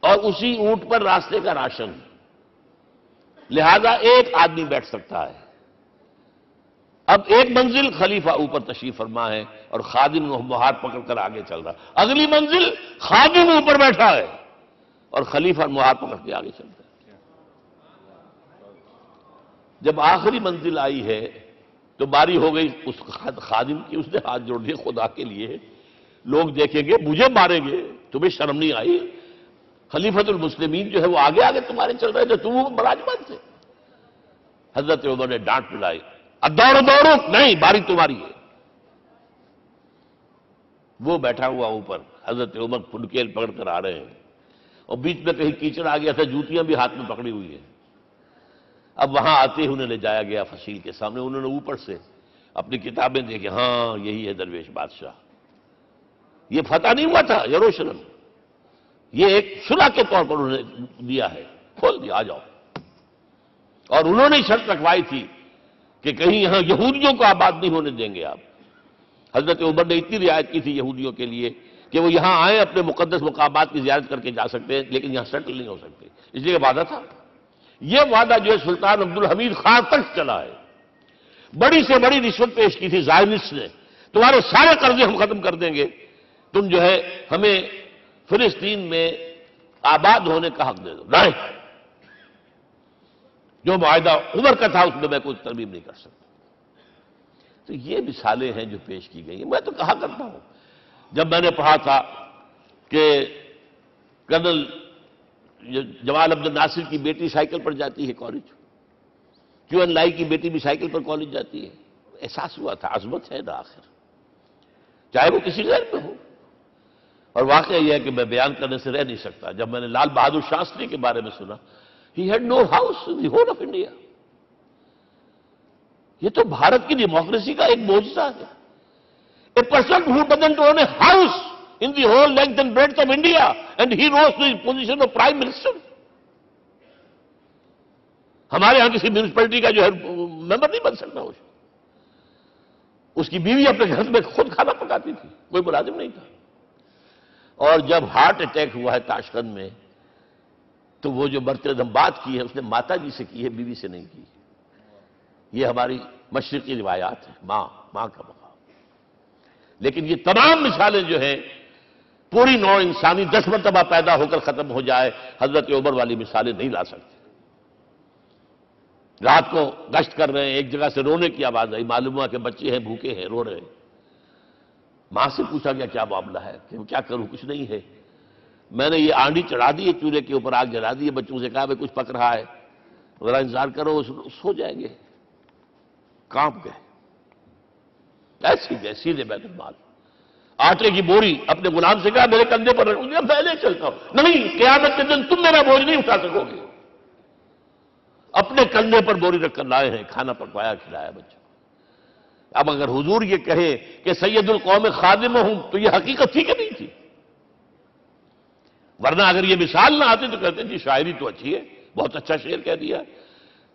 اور اسی اونٹ پر راستے کا راشن، لہذا ایک آدمی بیٹھ سکتا ہے۔ اب ایک منزل خلیفہ اوپر تشریف فرما ہے اور خادم مہار پکڑ کر آگے چل رہا، اگلی منزل خادم اوپر بیٹھا ہے اور خلیفہ مہار پکڑ کے آگے چلتا ہے۔ جب آخری منزل آئی ہے تو باری ہو گئی اس خادم کی، اس نے ہاتھ جوڑ دیے، خدا کے لیے لوگ دیکھیں گے، مجھے ماریں گے، تمہیں شرم نہیں آئی؟ خلیفۃ المسلمین جو ہے وہ آگے آگے تمہارے چل رہے تھے، تم وہ براجمان تھے۔ حضرت عمر نے ڈانٹ پلائی، اب دوڑو دوڑو، نہیں باری تمہاری ہے۔ وہ بیٹھا ہوا اوپر، حضرت عمر پھنکیل پکڑ کر آ رہے ہیں، اور بیچ میں کہیں کیچڑ آ گیا تھا، جوتیاں بھی ہاتھ میں پکڑی ہوئی ہیں۔ اب وہاں آتے ہی انہیں لے جایا گیا فصیل کے سامنے، انہوں نے اوپر سے اپنی کتابیں دیکھی، ہاں یہی ہے درویش بادشاہ، یہ فتح نہیں ہوا تھا یروشلم، یہ ایک صلح کے طور پر انہوں نے دیا ہے، کھول دیا، آ جاؤ۔ اور انہوں نے شرط رکھوائی تھی کہ کہیں یہاں یہودیوں کو آباد نہیں ہونے دیں گے آپ۔ حضرت عمر نے اتنی رعایت کی تھی یہودیوں کے لیے کہ وہ یہاں آئیں، اپنے مقدس مقامات کی زیارت کر کے جا سکتے ہیں، لیکن یہاں سیٹل نہیں ہو سکتے، اس لیے وعدہ تھا۔ یہ وعدہ جو ہے سلطان عبدالحمید خان تک چلا ہے۔ بڑی سے بڑی رشوت پیش کی تھی زائنسٹ نے، تمہارے سارے قرضے ہم ختم کر دیں گے، تم جو ہے ہمیں فلسطین میں آباد ہونے کا حق دے دو۔ نہیں، جو معاہدہ عمر کا تھا اس میں میں کوئی ترمیم نہیں کر سکتا۔ تو یہ مثالیں ہیں جو پیش کی گئی ہیں۔ میں تو کہا کرتا ہوں، جب میں نے پڑھا تھا کہ کرنل جمال عبد الناصر کی بیٹی سائیکل پر جاتی ہے کالج، کیو این لائی کی بیٹی بھی سائیکل پر کالج جاتی ہے، احساس ہوا تھا عظمت ہے نا آخر، چاہے وہ کسی غیر میں ہو۔ اور واقعہ یہ ہے کہ میں بیان کرنے سے رہ نہیں سکتا، جب میں نے لال بہادر شاستری کے بارے میں سنا، he had no house in the whole of India۔ یہ تو بھارت کی ڈیموکریسی کا ایک معجزہ ہے۔ A person who doesn't own a house in the whole length and breadth of India and he rose to the position of Prime Minister۔ ہمارے ہاں کسی میونسپلٹی کا جو ہے ممبر نہیں بن سکتا، اس کی بیوی اپنے گھر میں خود کھانا پکاتی تھی، کوئی ملازم نہیں تھا۔ اور جب ہارٹ اٹیک ہوا ہے تاشقند میں، تو وہ جو مرتدم بات کی ہے اس نے ماتا جی سے کی ہے، بیوی سے نہیں کی۔ یہ ہماری مشرقی روایات ہیں، ماں کا مقام۔ لیکن یہ تمام مثالیں جو ہیں، پوری نوع انسانی 10 مرتبہ پیدا ہو کر ختم ہو جائے، حضرت عمر والی مثالیں نہیں لا سکتے۔ رات کو گشت کر رہے ہیں، ایک جگہ سے رونے کی آواز آئی، معلوم ہوا کہ بچے ہیں، بھوکے ہیں، رو رہے ہیں۔ ماں سے پوچھا گیا کیا معاملہ ہے، کہ کیا کروں، کچھ نہیں ہے، میں نے یہ آنڈی چڑھا دی ہے، چولہے کے اوپر آگ جلا دی ہے، بچوں سے کہا بھائی کچھ پک رہا ہے، ذرا انتظار کرو، سو جائیں گے۔ کانپ گئے، ایسے گئے سیدھے بیت المال، آٹے کی بوری اپنے غلام سے کہا میرے کندھے پر رکھ دیا، میں لے چلتا ہوں۔ نہیں، قیامت کے دن تم میرا بوجھ نہیں اٹھا سکو گے۔ اپنے کندھے پر بوری رکھ کر لائے ہیں، کھانا پکوایا، کھلایا بچوں۔ اب اگر حضور یہ کہے کہ سید القوم خادم ہوں، تو یہ حقیقت تھی کہ نہیں تھی؟ ورنہ اگر یہ مثال نہ آتی تو کہتے ہیں جی شاعری تو اچھی ہے، بہت اچھا شعر کہہ دیا،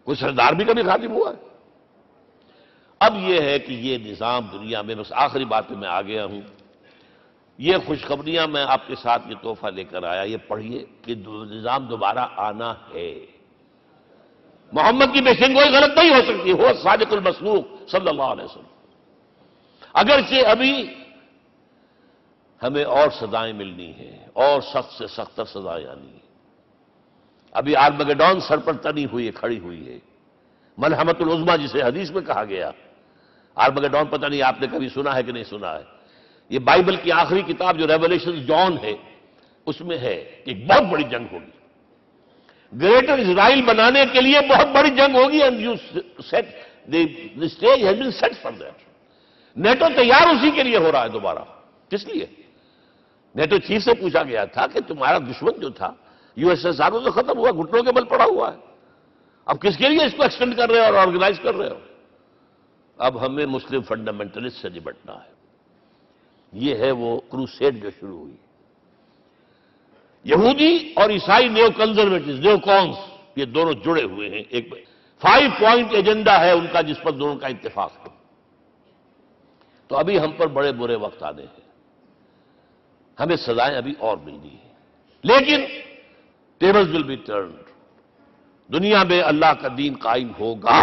کوئی سردار بھی کبھی خادم ہوا ہے۔ اب یہ ہے کہ یہ نظام دنیا میں، بس آخری بات پہ میں آ گیا ہوں، یہ خوشخبریاں میں آپ کے ساتھ یہ تحفہ لے کر آیا، یہ پڑھیے کہ نظام دوبارہ آنا ہے۔ محمد کی پیشن گوئی غلط نہیں ہو سکتی، ہو صادق المصدوق صلی اللہ علیہ وسلم۔ اگرچہ ابھی ہمیں اور سزائیں ملنی ہیں، اور سخت سے سختر سزائیں آنی ہیں۔ ابھی آرمگیڈون سر پر تنی ہوئی ہے، کھڑی ہوئی ہے، ملحمت العظمیٰ جسے حدیث میں کہا گیا۔ آرمگیڈون پتہ نہیں آپ نے کبھی سنا ہے کہ نہیں سنا ہے؟ یہ بائبل کی آخری کتاب جو ریولیشن جان ہے، اس میں ہے کہ ایک بہت بڑی جنگ ہوگی، گریٹر اسرائیل بنانے کے لیے بہت بڑی جنگ ہوگی، and you said the stage has been set for that۔ NATO تیار اسی کے لیے ہو رہا ہے دوبارہ۔ کس لیے؟ نیٹو چیف سے پوچھا گیا تھا کہ تمہارا دشمن جو تھا یو ایس ایس آر تو ختم ہوا، گھٹنوں کے بل پڑا ہوا ہے، اب کس کے لیے اس کو ایکسٹینڈ کر رہے ہو اور آرگنائز کر رہے ہو؟ اب ہمیں مسلم فنڈامنٹلسٹ سے نمٹنا ہے۔ یہ ہے وہ کروسیڈ جو شروع ہوئی۔ یہودی اور عیسائی نیو کنزرویٹوز، نیو کونس، یہ دونوں جڑے ہوئے ہیں، ایک 5 پوائنٹ ایجنڈا ہے ان کا جس پر دونوں کا اتفاق ہے۔ تو ابھی ہم پر بڑے برے وقت آنے ہیں، ہمیں سزائیں ابھی اور ملنی ہیں، لیکن ٹیبلز ول بی ٹرنڈ، دنیا میں اللہ کا دین قائم ہوگا،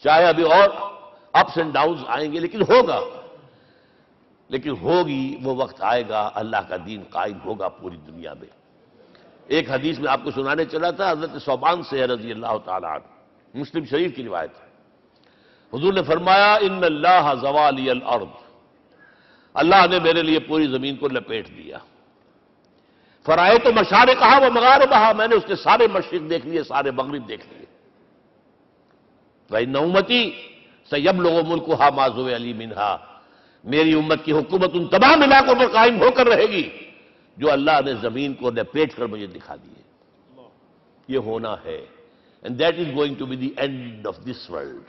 چاہے ابھی اور اپس اینڈ ڈاؤنز آئیں گے، لیکن ہوگا، لیکن ہوگی، وہ وقت آئے گا اللہ کا دین قائم ہوگا پوری دنیا میں۔ ایک حدیث میں آپ کو سنانے چلا تھا، حضرت ثوبان سے رضی اللہ تعالیٰ عنہ، مسلم شریف کی روایت ہے، حضور نے فرمایا ان اللہ زوالی الارض، اللہ نے میرے لیے پوری زمین کو لپیٹ دیا، فرائے تو مشارقہا و مغاربہا، میں نے اس کے سارے مشرق دیکھ لیے، سارے مغرب دیکھ لیے، فإن أمتی سیبلغ ملکھا ما زوئ لی منہا، میری امت کی حکومت ان تمام علاقوں پر قائم ہو کر رہے گی جو اللہ نے زمین کو لپیٹ کر مجھے دکھا دیے. یہ ہونا ہے. And that is going to be the end of this world.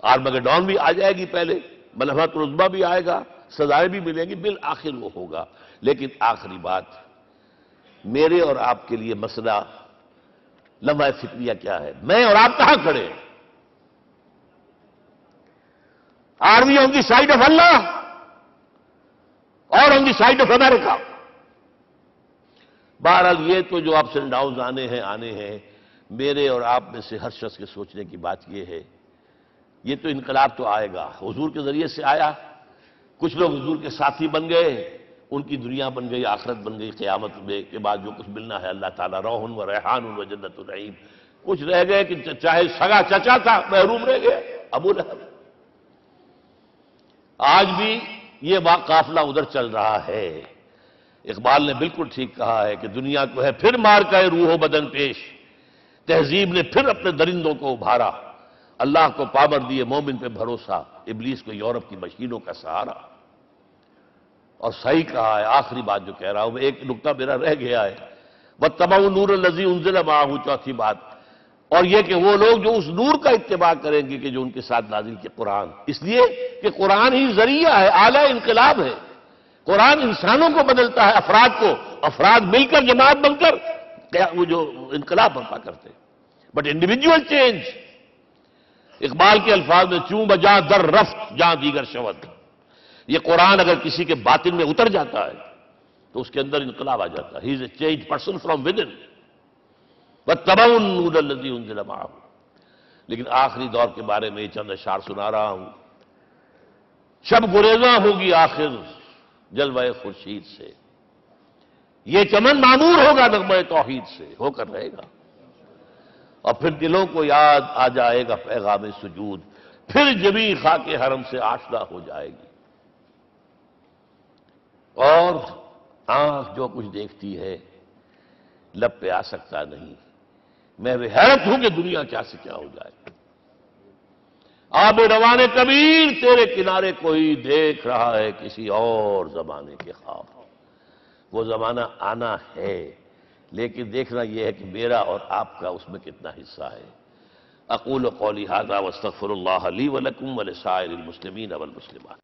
Armageddon بھی آ جائے گی پہلے، ملحمت العظمیٰ بھی آئے گا، سزائیں بھی ملیں گی، بالآخر وہ ہوگا. لیکن آخری بات، میرے اور آپ کے لیے مسئلہ لمحہ فکریہ کیا ہے؟ میں اور آپ کہاں کھڑے ہیں؟ Are we on the side of Allah or on the side of America? بہرحال یہ تو جو اپس اینڈ ڈاؤنز آنے ہیں، میرے اور آپ میں سے ہر شخص کے سوچنے کی بات یہ ہے، یہ تو انقلاب تو آئے گا، حضور کے ذریعے سے آیا، کچھ لوگ حضور کے ساتھی بن گئے، ان کی دنیا بن گئی، آخرت بن گئی، قیامت کے بعد جو کچھ ملنا ہے اللہ تعالیٰ روح و ریحان و جنت النعیم. کچھ رہ گئے کہ چاہے سگا چچا تھا محروم رہ گئے، ابو لہب. آج بھی یہ قافلہ ادھر چل رہا ہے. اقبال نے بالکل ٹھیک کہا ہے کہ دنیا کو ہے پھر مار کا روح و بدن پیش، تہذیب نے پھر اپنے درندوں کو ابھارا، اللہ کو پامر دیے مومن پہ بھروسہ، ابلیس کو یورپ کی مشینوں کا سہارا. اور صحیح کہا ہے، آخری بات جو کہہ رہا ہوں، ایک نکتہ میرا رہ گیا ہے، وَاتَّبَعُوا النُّورَ الَّذِي أُنزِلَ مَعَهُ، چوتھی بات، اور یہ کہ وہ لوگ جو اس نور کا اتباع کریں گے کہ جو ان کے ساتھ نازل کیا قرآن، اس لیے کہ قرآن ہی ذریعہ ہے، آلہ انقلاب ہے. قرآن انسانوں کو بدلتا ہے، افراد کو، افراد مل کر جماعت بن کر وہ جو انقلاب برپا کرتے ہیں. بٹ انڈیویجول چینج، اقبال کے الفاظ میں چوں بجا در رفت جہاں دیگر شود، یہ قرآن اگر کسی کے باطن میں اتر جاتا ہے تو اس کے اندر انقلاب آ جاتا ہے. He is a change person from within. وَاتَّبَعُوا النُّورَ الَّذِي أُنزِلَ مَعَهُ. لیکن آخری دور کے بارے میں چند اشعار سنا رہا ہوں. شب گریزاں ہوگی آخر جلوہ خورشید سے، یہ چمن معمور ہوگا نغمہ توحید سے، ہو کر رہے گا. اور پھر دلوں کو یاد آ جائے گا پیغام سجود، پھر جبیں خاک حرم سے آشنا ہو جائے گی. اور آنکھ جو کچھ دیکھتی ہے لب پہ آ سکتا نہیں. میں حیرت ہوں کہ دنیا کیا سے کیا ہو جائے. آب روان کبیر تیرے کنارے کوئی دیکھ رہا ہے کسی اور زمانے کے خواب. وہ زمانہ آنا ہے، لیکن دیکھنا یہ ہے کہ میرا اور آپ کا اس میں کتنا حصہ ہے. اقول قولی ھذا واستغفر اللہ لی ولکم ولسائر المسلمین والمسلمات.